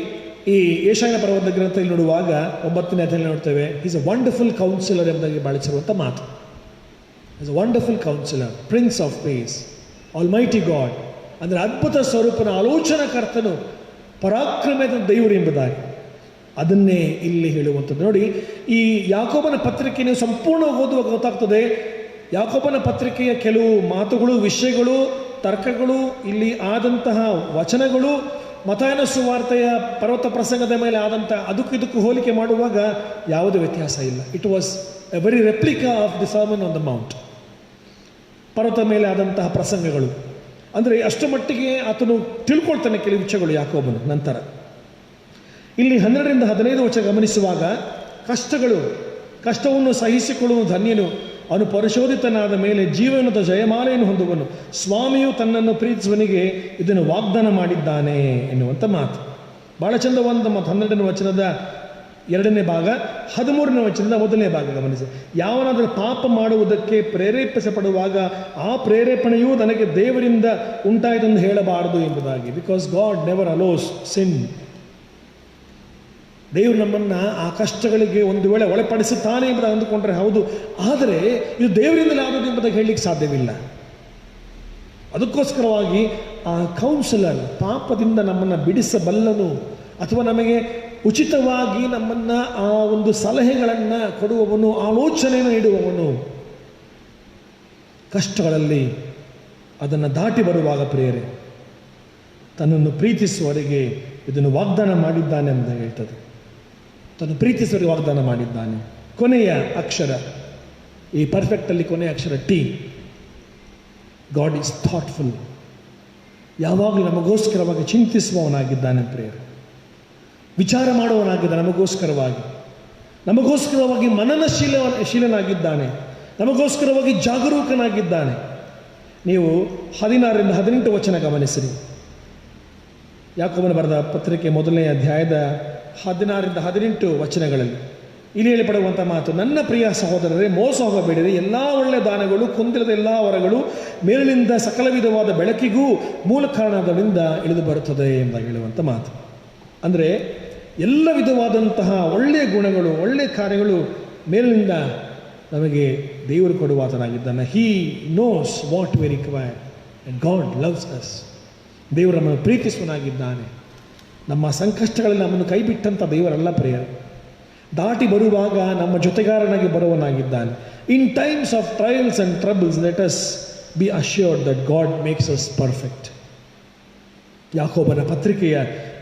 ಈ ಯೆಶಾಯನ ಪರ್ವತ ಗ್ರಂಥದಲ್ಲಿ ನೋಡುವಾಗ 9ನೇ ಅಧ್ಯಾಯದಲ್ಲಿ ನೋಡ್ತೇವೆ, ಈಸ್ ಅ ವಂಡರ್ಫುಲ್ ಕೌನ್ಸಿಲರ್ ಎಂಬುದಾಗಿ ಬಳಸಿರುವಂಥ ಮಾತು. Is a wonderful counsellor, prince of peace, almighty God. ಅಂದರೆ ಅದ್ಭುತ ಸ್ವರೂಪನ ಆಲೋಚನಾಕರ್ತನು, ಪರಾಕ್ರಮದ ದೇವರು ಎಂಬುದಾಗಿ ಅದನ್ನೇ ಇಲ್ಲಿ ಹೇಳುವಂಥದ್ದು. ನೋಡಿ, ಈ ಯಾಕೋಬನ ಪತ್ರಿಕೆ ನೀವು ಸಂಪೂರ್ಣವಾಗಿ ಓದುವಾಗ ಗೊತ್ತಾಗ್ತದೆ, ಯಾಕೋಬನ ಪತ್ರಿಕೆಯ ಕೆಲವು ಮಾತುಗಳು, ವಿಷಯಗಳು, ತರ್ಕಗಳು, ಇಲ್ಲಿ ಆದಂತಹ ವಚನಗಳು ಮತ್ತಾಯನ ಸುವಾರ್ತೆಯ ಪರ್ವತ ಪ್ರಸಂಗದ ಮೇಲೆ ಆದಂಥ ಅದಕ್ಕೂ ಹೋಲಿಕೆ ಮಾಡುವಾಗ ಯಾವುದೇ ವ್ಯತ್ಯಾಸ ಇಲ್ಲ. It was A very replica of the sermon on the Mount. ಪರ್ವತ ಮೇಲೆ ಆದಂತಹ ಪ್ರಸಂಗಗಳು ಅಂದರೆ ಅಷ್ಟು ಮಟ್ಟಿಗೆ ಆತನು ತಿಳ್ಕೊಳ್ತಾನೆ ಕೆಲವು ವಿಷಯಗಳು ಯಾಕೋಬನು. ನಂತರ ಇಲ್ಲಿ 12ರಿಂದ 15 ವಚನ ಗಮನಿಸುವಾಗ ಕಷ್ಟವನ್ನು ಸಹಿಸಿಕೊಳ್ಳುವ ಧನ್ಯನು, ಅವನು ಪರಿಶೋಧಿತನಾದ ಮೇಲೆ ಜೀವನದ ಜಯಮಾಲೆಯನ್ನು ಹೊಂದುವನು, ಸ್ವಾಮಿಯು ತನ್ನನ್ನು ಪ್ರೀತಿಸುವನಿಗೆ ಇದನ್ನು ವಾಗ್ದಾನ ಮಾಡಿದ್ದಾನೆ ಎನ್ನುವಂಥ ಮಾತು. ಭಾಳ ಚಂದವಾದ ಮಾತು. 12ನೇ ವಚನದ 2ನೇ ಭಾಗ, 13ನೇ ವಚನದ 1ನೇ ಭಾಗ ಗಮನಿಸಿ. ಯಾವನಾದರೂ ಪಾಪ ಮಾಡುವುದಕ್ಕೆ ಪ್ರೇರೇಪಿಸಪಡುವಾಗ ಆ ಪ್ರೇರೇಪಣೆಯೂ ನನಗೆ ದೇವರಿಂದ ಉಂಟಾಯಿತೆಂದು ಹೇಳಬಾರದು ಎಂಬುದಾಗಿ. ಬಿಕಾಸ್ ಗಾಡ್ ನೆವರ್ ಅಲೋಸ್ ಸಿನ್. ದೇವರು ನಮ್ಮನ್ನು ಆ ಕಷ್ಟಗಳಿಗೆ ಒಂದು ವೇಳೆ ಒಳಪಡಿಸುತ್ತಾನೆ ಎಂಬುದಾಗಿ ಅಂದುಕೊಂಡ್ರೆ ಹೌದು, ಆದರೆ ಇದು ದೇವರಿಂದಲೇ ಆಗೋದು ಎಂಬುದಾಗಿ ಹೇಳಲಿಕ್ಕೆ ಸಾಧ್ಯವಿಲ್ಲ. ಅದಕ್ಕೋಸ್ಕರವಾಗಿ ಆ ಕೌನ್ಸಿಲರ್ ಪಾಪದಿಂದ ನಮ್ಮನ್ನು ಬಿಡಿಸಬಲ್ಲನು, ಅಥವಾ ನಮಗೆ ಉಚಿತವಾಗಿ ನಮ್ಮನ್ನು ಆ ಒಂದು ಸಲಹೆಗಳನ್ನು ಕೊಡುವವನು, ಆಲೋಚನೆಯನ್ನು ನೀಡುವವನು. ಕಷ್ಟಗಳಲ್ಲಿ ಅದನ್ನು ದಾಟಿ ಬರುವಾಗ ಪ್ರಿಯರೇ, ತನ್ನನ್ನು ಪ್ರೀತಿಸುವವರಿಗೆ ಇದನ್ನು ವಾಗ್ದಾನ ಮಾಡಿದ್ದಾನೆ ಅಂತ ಹೇಳ್ತದೆ. ತನ್ನ ಪ್ರೀತಿಸುವವರಿಗೆ ವಾಗ್ದಾನ ಮಾಡಿದ್ದಾನೆ. ಕೊನೆಯ ಅಕ್ಷರ, ಈ ಪರ್ಫೆಕ್ಟಲ್ಲಿ ಕೊನೆಯ ಅಕ್ಷರ ಟಿ. God is thoughtful. ಯಾವಾಗಲೂ ನಮಗೋಸ್ಕರವಾಗಿ ಚಿಂತಿಸುವವನಾಗಿದ್ದಾನೆ ಪ್ರಿಯರೇ, ವಿಚಾರ ಮಾಡುವವನಾಗಿದ್ದಾನೆ. ನಮಗೋಸ್ಕರವಾಗಿ ಮನನಶೀಲನಾಗಿದ್ದಾನೆ, ನಮಗೋಸ್ಕರವಾಗಿ ಜಾಗರೂಕನಾಗಿದ್ದಾನೆ. ನೀವು 16ರಿಂದ 18 ವಚನ ಗಮನಿಸಿರಿ. ಯಾಕೋಬನ ಬರೆದ ಪತ್ರಿಕೆ 1ನೇ ಅಧ್ಯಾಯದ 16ರಿಂದ 18 ವಚನಗಳಲ್ಲಿ ಇಲ್ಲಿ ಹೇಳಿಪಡುವಂಥ ಮಾತು, ನನ್ನ ಪ್ರಿಯ ಸಹೋದರರೇ, ಮೋಸ ಹೋಗಬೇಡಿರಿ. ಎಲ್ಲ ಒಳ್ಳೆಯ ದಾನಗಳು, ಕುಂದಿರದ ಎಲ್ಲ ವರಗಳು ಮೇಲಿನಿಂದ ಸಕಲ ವಿಧವಾದ ಬೆಳಕಿಗೂ ಮೂಲ ಕಾರಣದಿಂದ ಇಳಿದು ಬರುತ್ತದೆ ಎಂಬ ಹೇಳುವಂಥ ಮಾತು. ಅಂದರೆ ಎಲ್ಲ ವಿಧವಾದಂತಹ ಒಳ್ಳೆಯ ಗುಣಗಳು, ಒಳ್ಳೆಯ ಕಾರ್ಯಗಳು ಮೇಲಿನಿಂದ ನಮಗೆ ದೇವರು ಕೊಡುವಾತನಾಗಿದ್ದಾನೆ. He knows what we require and God loves us. ದೇವರು ನಮ್ಮನ್ನು ಪ್ರೀತಿಸುವನಾಗಿದ್ದಾನೆ. ನಮ್ಮ ಸಂಕಷ್ಟಗಳಲ್ಲಿ ನಮ್ಮನ್ನು ಕೈ ಬಿಟ್ಟಂಥ ದೇವರಲ್ಲ ಪ್ರಿಯರೇ, ದಾಟಿ ಬರುವಾಗ ನಮ್ಮ ಜೊತೆಗಾರನಾಗಿ ಬರುವನಾಗಿದ್ದಾನೆ. In times of trials and troubles let us be assured that God makes us perfect. ಯಾಕೋಬನ ಪತ್ರಿಕೆಯ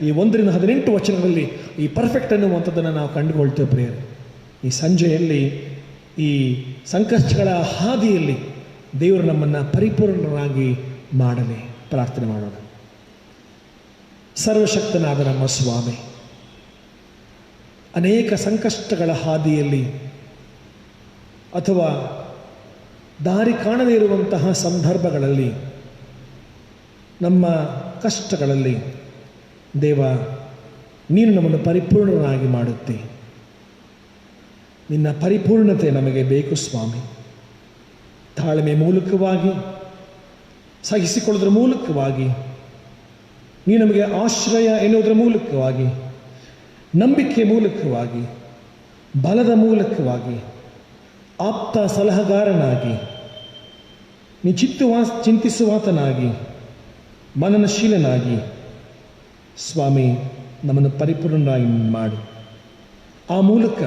ಈ 1ರಿಂದ 18 ವಚನಗಳಲ್ಲಿ ಈ ಪರ್ಫೆಕ್ಟ್ ಅನ್ನುವಂಥದ್ದನ್ನು ನಾವು ಕಂಡುಕೊಳ್ತೇವೆ ಪ್ರಿಯರೇ. ಈ ಸಂಜೆಯಲ್ಲಿ ಈ ಸಂಕಷ್ಟಗಳ ಹಾದಿಯಲ್ಲಿ ದೇವರು ನಮ್ಮನ್ನು ಪರಿಪೂರ್ಣರಾಗಿ ಮಾಡಲಿ. ಪ್ರಾರ್ಥನೆ ಮಾಡೋಣ. ಸರ್ವಶಕ್ತನಾದ ನಮ್ಮ ಸ್ವಾಮಿ, ಅನೇಕ ಸಂಕಷ್ಟಗಳ ಹಾದಿಯಲ್ಲಿ ಅಥವಾ ದಾರಿ ಕಾಣದೇ ಇರುವಂತಹ ಸಂದರ್ಭಗಳಲ್ಲಿ, ನಮ್ಮ ಕಷ್ಟಗಳಲ್ಲಿ ದೇವ, ನೀನು ನಮ್ಮನ್ನು ಪರಿಪೂರ್ಣರಾಗಿ ಮಾಡುತ್ತಿ. ನಿನ್ನ ಪರಿಪೂರ್ಣತೆ ನಮಗೆ ಬೇಕು ಸ್ವಾಮಿ. ತಾಳ್ಮೆ ಮೂಲಕವಾಗಿ, ಸಹಿಸಿಕೊಳ್ಳೋದ್ರ ಮೂಲಕವಾಗಿ, ನೀನು ನಮಗೆ ಆಶ್ರಯ ಎನ್ನುವುದರ ಮೂಲಕವಾಗಿ, ನಂಬಿಕೆ ಮೂಲಕವಾಗಿ, ಬಲದ ಮೂಲಕವಾಗಿ, ಆಪ್ತ ಸಲಹೆಗಾರನಾಗಿ, ನೀ ಚಿಂತಿಸುವಾತನಾಗಿ, ಮನನಶೀಲನಾಗಿ ಸ್ವಾಮಿ ನಮ್ಮನ್ನು ಪರಿಪೂರ್ಣರಾಗಿ ಮಾಡು. ಆ ಮೂಲಕ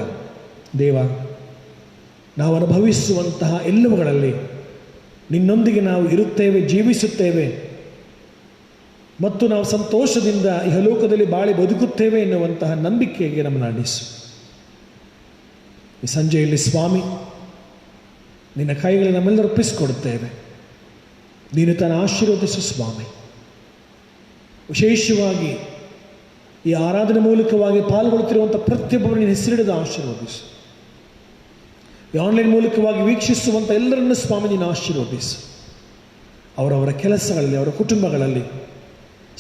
ದೇವ, ನಾವು ಅನುಭವಿಸುವಂತಹ ಎಲ್ಲವುಗಳಲ್ಲಿ ನಿನ್ನೊಂದಿಗೆ ನಾವು ಇರುತ್ತೇವೆ, ಜೀವಿಸುತ್ತೇವೆ ಮತ್ತು ನಾವು ಸಂತೋಷದಿಂದ ಇಹಲೋಕದಲ್ಲಿ ಬಾಳಿ ಬದುಕುತ್ತೇವೆ ಎನ್ನುವಂತಹ ನಂಬಿಕೆಗೆ ನಮ್ಮನ್ನು ನಡೆಸು. ಈ ಸಂಜೆಯಲ್ಲಿ ಸ್ವಾಮಿ, ನಿನ್ನ ಕೈಗಳಲ್ಲಿ ನಮ್ಮೆಲ್ಲರೂ ಒಪ್ಪಿಸಿಕೊಡುತ್ತೇವೆ. ನೀನು ತನ್ನ ಆಶೀರ್ವದಿಸು ಸ್ವಾಮಿ. ವಿಶೇಷವಾಗಿ ಈ ಆರಾಧನೆ ಮೂಲಕವಾಗಿ ಪಾಲ್ಗೊಳ್ಳುತ್ತಿರುವಂಥ ಪ್ರತಿಯೊಬ್ಬರನ್ನು ಹೆಸರಿಡಿದ ಆಶೀರ್ವದಿಸು. ಈ ಆನ್ಲೈನ್ ಮೂಲಕವಾಗಿ ವೀಕ್ಷಿಸುವಂಥ ಎಲ್ಲರನ್ನು ಸ್ವಾಮಿ ನೀನು ಆಶೀರ್ವದಿಸು. ಅವರವರ ಕೆಲಸಗಳಲ್ಲಿ, ಅವರ ಕುಟುಂಬಗಳಲ್ಲಿ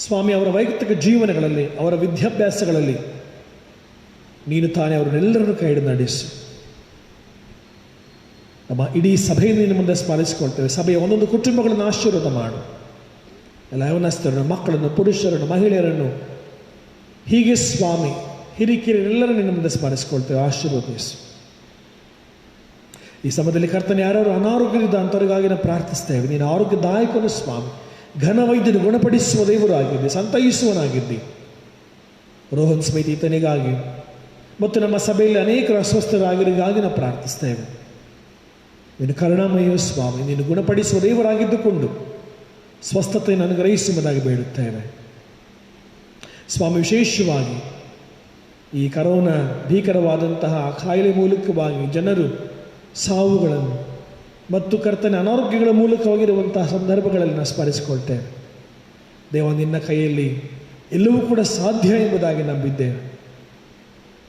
ಸ್ವಾಮಿ, ಅವರ ವೈಯಕ್ತಿಕ ಜೀವನಗಳಲ್ಲಿ, ಅವರ ವಿದ್ಯಾಭ್ಯಾಸಗಳಲ್ಲಿ ನೀನು ತಾನೇ ಅವರನ್ನೆಲ್ಲರನ್ನು ಕೈ ಹಿಡಿದು ನಡೆಸು. ನಮ್ಮ ಇಡೀ ಸಭೆಯನ್ನು ನಿನ್ನ ಮುಂದೆ ಸ್ಮರಿಸಿಕೊಳ್ತೇವೆ. ಸಭೆಯ ಒಂದೊಂದು ಕುಟುಂಬಗಳನ್ನು ಆಶೀರ್ವಾದ ಮಾಡು. ಎಲ್ಲ ಯವನಸ್ಥರನ್ನು, ಮಕ್ಕಳನ್ನು, ಪುರುಷರನ್ನು, ಮಹಿಳೆಯರನ್ನು, ಹೀಗೆ ಸ್ವಾಮಿ ಹಿರಿಕಿರೆಲ್ಲರೂ ನಿನ್ನ ಮುಂದೆ ಸ್ಮರಿಸಿಕೊಳ್ತೇವೆ. ಆಶೀರ್ವದಿಸು. ಈ ಸಮಯದಲ್ಲಿ ಕರ್ತನೆ, ಯಾರು ಅನಾರೋಗ್ಯದ ಅಂಥವರಿಗಾಗಿ ನಾವು ಪ್ರಾರ್ಥಿಸ್ತೇವೆ. ನೀನು ಆರೋಗ್ಯದಾಯಕನು ಸ್ವಾಮಿ, ಘನವೈದ್ಯನು, ಗುಣಪಡಿಸುವ ದೇವರು ಆಗಿದ್ದಿ, ಸಂತೈಸುವನಾಗಿದ್ದಿ. ರೋಹನ್ ಸ್ಮೈತ್ ಈತನಿಗಾಗಿ ಮತ್ತು ನಮ್ಮ ಸಭೆಯಲ್ಲಿ ಅನೇಕರು ಅಸ್ವಸ್ಥರಾಗಿರಿಗಾಗಿ ನಾವು ಪ್ರಾರ್ಥಿಸ್ತೇವೆ. ನೀನು ಕರುಣಾಮಯ ಸ್ವಾಮಿ, ನೀನು ಗುಣಪಡಿಸುವ ದೇವರಾಗಿದ್ದುಕೊಂಡು ಸ್ವಸ್ಥತೆಯನ್ನು ಅನುಗ್ರಹಿಸುವುದಾಗಿ ಬೇಡುತ್ತೇವೆ ಸ್ವಾಮಿ. ವಿಶೇಷವಾಗಿ ಈ ಕರೋನಾ ಭೀಕರವಾದಂತಹ ಕಾಯಿಲೆ ಮೂಲಕವಾಗಿ ಜನರು ಸಾವುಗಳನ್ನು ಮತ್ತು ಕರ್ತನೆ ಅನಾರೋಗ್ಯಗಳ ಮೂಲಕವಾಗಿರುವಂತಹ ಸಂದರ್ಭಗಳಲ್ಲಿ ನಾವು ಸ್ಮರಿಸಿಕೊಳ್ತೇವೆ. ದೇವ, ನಿನ್ನ ಕೈಯಲ್ಲಿ ಎಲ್ಲವೂ ಕೂಡ ಸಾಧ್ಯ ಎಂಬುದಾಗಿ ನಂಬಿದ್ದೇವೆ.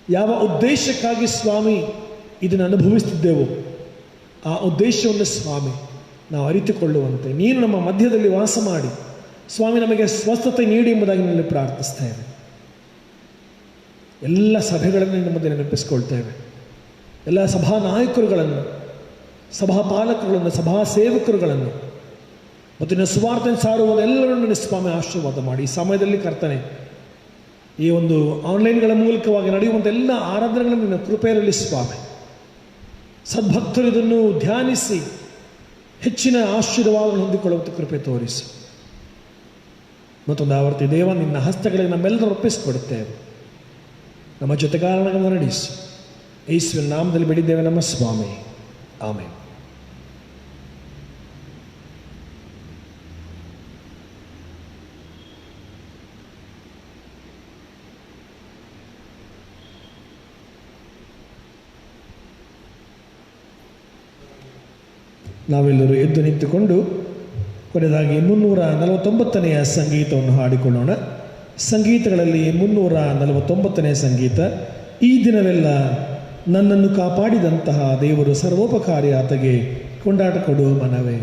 ಯಾವ ಉದ್ದೇಶಕ್ಕಾಗಿ ಸ್ವಾಮಿ ಇದನ್ನು ಅನುಭವಿಸುತ್ತಿದ್ದೆವೋ ಆ ಉದ್ದೇಶವನ್ನು ಸ್ವಾಮಿ ನಾವು ಅರಿತುಕೊಳ್ಳುವಂತೆ ನೀನು ನಮ್ಮ ಮಧ್ಯದಲ್ಲಿ ವಾಸ ಮಾಡಿ ಸ್ವಾಮಿ ನಮಗೆ ಸ್ವಸ್ಥತೆ ನೀಡಿ ಎಂಬುದಾಗಿ ನಿನ್ನಲ್ಲಿ ಪ್ರಾರ್ಥಿಸ್ತೇವೆ. ಎಲ್ಲ ಸಭೆಗಳನ್ನು ನಿನ್ನ ಮುಂದೆ ನೆನಪಿಸ್ಕೊಳ್ತೇವೆ. ಎಲ್ಲ ಸಭಾ ನಾಯಕರುಗಳನ್ನು, ಸಭಾಪಾಲಕರುಗಳನ್ನು, ಸಭಾ ಸೇವಕರುಗಳನ್ನು ಮತ್ತು ನಿನ್ನ ಸುವಾರ್ತೆ ಸಾರುವುದೆಲ್ಲರನ್ನು ಸ್ವಾಮಿ ಆಶೀರ್ವಾದ ಮಾಡಿ. ಈ ಸಮಯದಲ್ಲಿ ಕರ್ತನೆ, ಈ ಒಂದು ಆನ್ಲೈನ್ಗಳ ಮೂಲಕವಾಗಿ ನಡೆಯುವಂಥ ಎಲ್ಲ ಆರಾಧನೆಗಳನ್ನು ನಿನ್ನ ಕೃಪೆಯಲ್ಲಿ ಸ್ವಾಮಿ, ಸದ್ಭಕ್ತರು ಇದನ್ನು ಧ್ಯಾನಿಸಿ ಹೆಚ್ಚಿನ ಆಶೀರ್ವಾದವನ್ನು ಹೊಂದಿಕೊಳ್ಳುವಂಥ ಕೃಪೆ ತೋರಿಸು. ಮತ್ತೊಂದು ಆವರ್ತಿ ದೇವ, ನಿನ್ನ ಹಸ್ತಗಳಿಗೆ ನಮ್ಮೆಲ್ಲರೂ ಒಪ್ಪಿಸಿಕೊಡುತ್ತೇವೆ. ನಮ್ಮ ಜೊತೆಗಾರಗಳನ್ನು ನಡೆಸು. ಯೇಸುವಿನ ನಾಮದಲ್ಲಿ ಬೇಡಿದ್ದೇವೆ ನಮ್ಮ ಸ್ವಾಮಿ, ಆಮೆನ್. ನಾವೆಲ್ಲರೂ ಎದ್ದು ನಿಂತುಕೊಂಡು ಕೊನೆಯದಾಗಿ 349ನೇ ಸಂಗೀತವನ್ನು ಹಾಡಿಕೊಳ್ಳೋಣ. ಸಂಗೀತಗಳಲ್ಲಿ 349ನೇ ಸಂಗೀತ. ಈ ದಿನವೆಲ್ಲ ನನ್ನನ್ನು ಕಾಪಾಡಿದಂತಹ ದೇವರು ಸರ್ವೋಪಕಾರಿ ಆತಗೆ ಕೊಂಡಾಟ ಕೊಡು ಮನವೇ.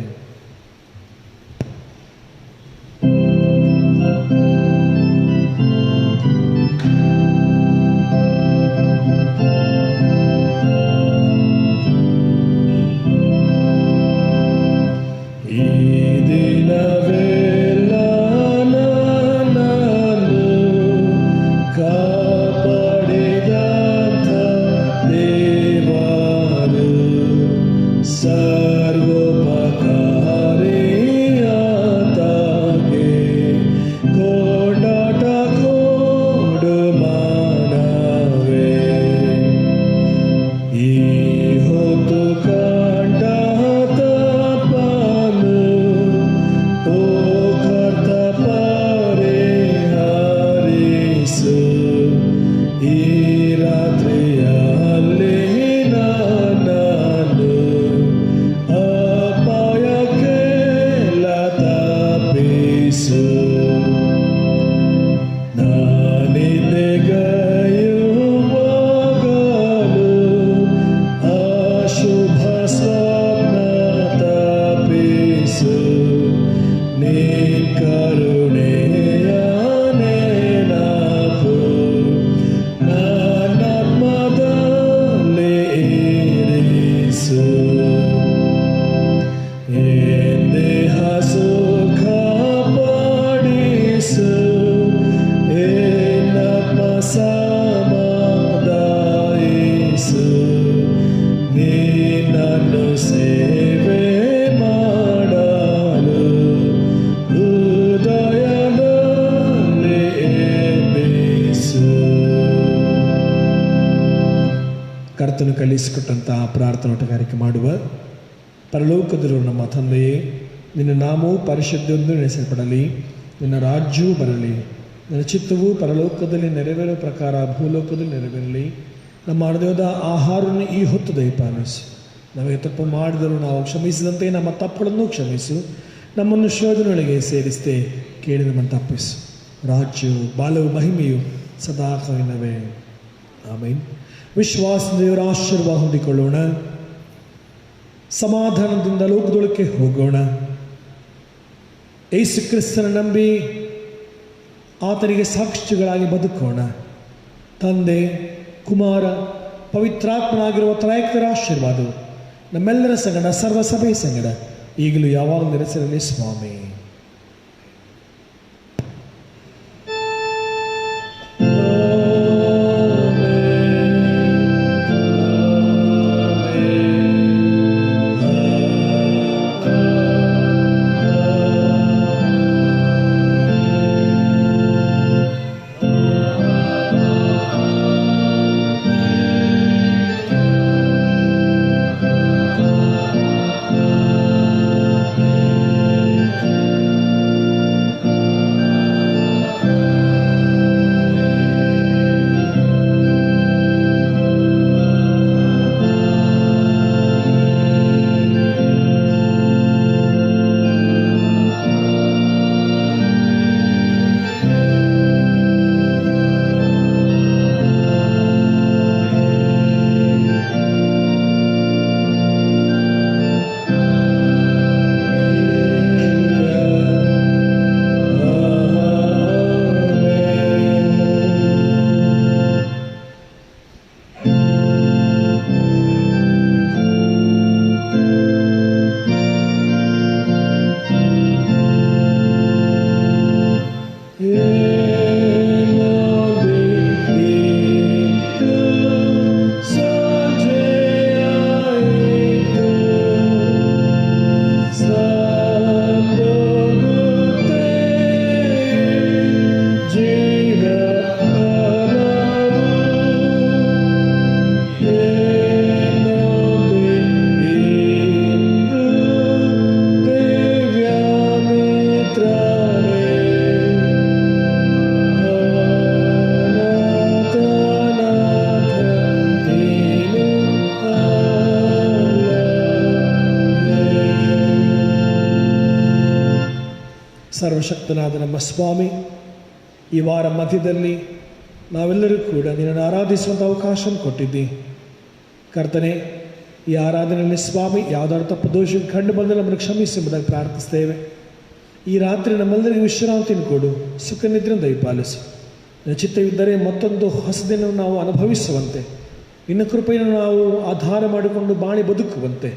ಕರ್ತನು ಕಲಿಸಿಕೊಟ್ಟಂತಹ ಪ್ರಾರ್ಥನೋಟಗಾರಿಕೆ ಮಾಡುವ. ಪರಲೋಕದಲ್ಲಿರುವ ನಮ್ಮ ತಂದೆಯೇ, ನಿನ್ನ ನಾಮವು ಪರಿಶುದ್ಧವೆಂದು ನೆನೆಸಲ್ಪಡಲಿ, ನಿನ್ನ ರಾಜ್ಯವು ಬರಲಿ, ನಿನ್ನ ಚಿತ್ತವು ಪರಲೋಕದಲ್ಲಿ ನೆರವೇರುವ ಪ್ರಕಾರ ಭೂಲೋಕದಲ್ಲಿ ನೆರವೇರಲಿ. ನಮ್ಮ ಅರ್ಧದ ಆಹಾರವನ್ನು ಈ ಹೊತ್ತು ದಯಪಾಲಿಸು. ನಮಗೆ ತಪ್ಪು ಮಾಡಿದರೂ ನಾವು ಕ್ಷಮಿಸಿದಂತೆ ನಮ್ಮ ತಪ್ಪುಗಳನ್ನು ಕ್ಷಮಿಸು. ನಮ್ಮನ್ನು ಶೋಧನೆಯೊಳಗೆ ಸೇರಿಸದೆ ಕೇಳಿ ನಮ್ಮನ್ನು ತಪ್ಪಿಸು. ರಾಜ್ಯವು ಬಾಲವು ಮಹಿಮೆಯು ಸದಾ ಕಾಲವೇ ಆಮೇನ್. ವಿಶ್ವಾಸ ದೇವರ ಆಶೀರ್ವಾದ ಹೊಂದಿಕೊಳ್ಳೋಣ. ಸಮಾಧಾನದಿಂದ ಲೋಕದೊಳಕ್ಕೆ ಹೋಗೋಣ. ಯೇಸು ಕ್ರಿಸ್ತನ ನಂಬಿ ಆತನಿಗೆ ಸಾಕ್ಷಿಗಳಾಗಿ ಬದುಕೋಣ. ತಂದೆ, ಕುಮಾರ, ಪವಿತ್ರಾತ್ಮನಾಗಿರುವ ತ್ರೈಕರ ಆಶೀರ್ವಾದವು ನಮ್ಮೆಲ್ಲರ ಸಂಗಡ, ಸರ್ವ ಸಭೆ ಸಂಗಡ ಈಗಲೂ ಯಾವಾಗ ನೆಲೆಸಿರಲಿ ಸ್ವಾಮಿ. ಸರ್ವಶಕ್ತನಾದ ನಮ್ಮ ಸ್ವಾಮಿ, ಈ ವಾರ ಮಧ್ಯದಲ್ಲಿ ನಾವೆಲ್ಲರೂ ಕೂಡ ನಿನ್ನನ್ನು ಆರಾಧಿಸುವಂಥ ಅವಕಾಶ ಕೊಟ್ಟಿದ್ದಿ. ಕರ್ತನೆ, ಈ ಆರಾಧನೆಯಲ್ಲಿ ಸ್ವಾಮಿ ಯಾವುದಾದ್ರು ತಪ್ಪು ದೋಷ ಕಂಡು ಬಂದರೆ ನಮ್ಮನ್ನು ಕ್ಷಮಿಸಿ ಎಂಬುದಾಗಿ ಪ್ರಾರ್ಥಿಸ್ತೇವೆ. ಈ ರಾತ್ರಿ ನಮ್ಮೆಲ್ಲರಿಗೂ ವಿಶ್ರಾಂತಿಯನ್ನು ಕೊಡು, ಸುಖ ನಿದ್ರೆಯನ್ನು ದಯಪಾಲಿಸು. ನಿನ್ನ ಚಿತ್ತವಿದ್ದರೆ ಮತ್ತೊಂದು ಹೊಸ ದಿನವನ್ನು ನಾವು ಅನುಭವಿಸುವಂತೆ, ನಿನ್ನ ಕೃಪೆಯನ್ನು ನಾವು ಆಧಾರ ಮಾಡಿಕೊಂಡು ಬಾಳಿ ಬದುಕುವಂತೆ,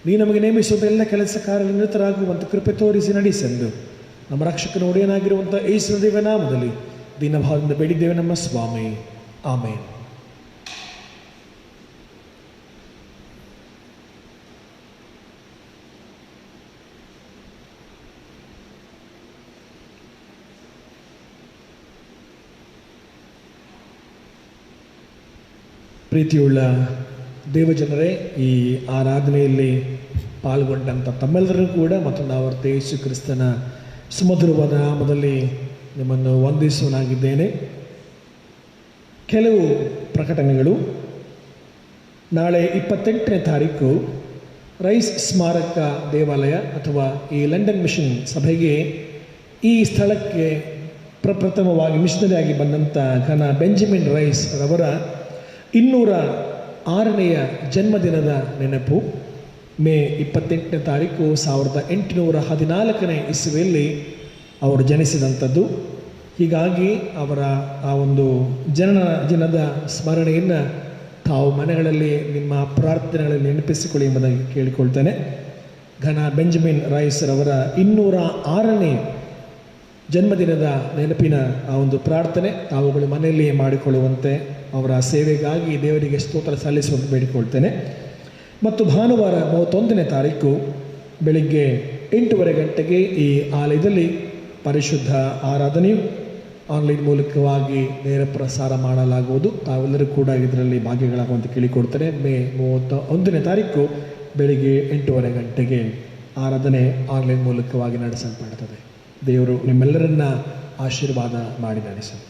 ನೀ ನಮಗೆ ನೇಮಿಸುವಂಥ ಎಲ್ಲ ಕೆಲಸ ಕಾರ್ಯ ನಿರತರಾಗುವಂತೆ ಕೃಪೆ ತೋರಿಸಿ ನಡೆಸೆಂದು ನಮ್ಮ ರಕ್ಷಕನ ಒಡೆಯನಾಗಿರುವಂಥ ಯೇಸುವಿನ ದಿವ್ಯ ನಾಮದಲ್ಲಿ ದೀನಭಾವದಿಂದ ಬೇಡಿದ್ದೇವೆ ನಮ್ಮ ಸ್ವಾಮಿ. ಆಮೇನ್. ಪ್ರೀತಿಯುಳ್ಳ ದೇವಜನರೇ, ಈ ಆರಾಧನೆಯಲ್ಲಿ ಪಾಲ್ಗೊಂಡಂಥ ತಮ್ಮೆಲ್ಲರೂ ಕೂಡ ಮತ್ತು ನಾವರ್ಥ ಯೇಸು ಕ್ರಿಸ್ತನ ಸುಮಧುರವಾದ ನಾಮದಲ್ಲಿ ನಿಮ್ಮನ್ನು ವಂದಿಸುವನಾಗಿದ್ದೇನೆ. ಕೆಲವು ಪ್ರಕಟಣೆಗಳು. ನಾಳೆ 28ನೇ ತಾರೀಕು ರೈಸ್ ಸ್ಮಾರಕ ದೇವಾಲಯ ಅಥವಾ ಈ ಲಂಡನ್ ಮಿಷನ್ ಸಭೆಗೆ ಈ ಸ್ಥಳಕ್ಕೆ ಪ್ರಪ್ರಥಮವಾಗಿ ಮಿಷನರಿಯಾಗಿ ಬಂದಂಥ ಘನ ಬೆಂಜಮಿನ್ ರೈಸ್ ರವರ 206ನೆಯ ಜನ್ಮದಿನದ ನೆನಪು. ಮೇ 28ನೇ ತಾರೀಕು 1814ನೇ ಇಸವಿಯಲ್ಲಿ ಅವರು ಜನಿಸಿದಂಥದ್ದು. ಹೀಗಾಗಿ ಅವರ ಆ ಒಂದು ಜನನ ದಿನದ ಸ್ಮರಣೆಯನ್ನು ತಾವು ಮನೆಗಳಲ್ಲಿ ನಿಮ್ಮ ಪ್ರಾರ್ಥನೆಗಳಲ್ಲಿ ನೆನಪಿಸಿಕೊಳ್ಳಿ ಎಂಬುದಾಗಿ ಕೇಳಿಕೊಳ್ತೇನೆ. ಘನ ಬೆಂಜಮಿನ್ ರೈಸ್ ರವರ 206ನೇ ಜನ್ಮದಿನದ ನೆನಪಿನ ಆ ಒಂದು ಪ್ರಾರ್ಥನೆ ತಾವುಗಳು ಮನೆಯಲ್ಲಿಯೇ ಮಾಡಿಕೊಳ್ಳುವಂತೆ ಅವರ ಸೇವೆಗಾಗಿ ದೇವರಿಗೆ ಸ್ತೋತ್ರ ಸಲ್ಲಿಸುವಂತೆ ಬೇಡಿಕೊಳ್ತೇನೆ. ಮತ್ತು ಭಾನುವಾರ 31ನೇ ತಾರೀಕು ಬೆಳಿಗ್ಗೆ 8:30 ಗಂಟೆಗೆ ಈ ಆಲಯದಲ್ಲಿ ಪರಿಶುದ್ಧ ಆರಾಧನೆಯು ಆನ್ಲೈನ್ ಮೂಲಕವಾಗಿ ನೇರ ಪ್ರಸಾರ ಮಾಡಲಾಗುವುದು. ತಾವೆಲ್ಲರೂ ಕೂಡ ಇದರಲ್ಲಿ ಭಾಗಿಗಳಾಗುವಂತೆ ಕೇಳಿಕೊಡ್ತೇನೆ. ಮೇ 31ನೇ ತಾರೀಕು ಬೆಳಿಗ್ಗೆ 8:30 ಗಂಟೆಗೆ ಆರಾಧನೆ ಆನ್ಲೈನ್ ಮೂಲಕವಾಗಿ ನಡೆಸಲ್ಪಡುತ್ತದೆ. ದೇವರು ನಿಮ್ಮೆಲ್ಲರನ್ನ ಆಶೀರ್ವಾದ ಮಾಡಿ ನಡೆಸಲಿ.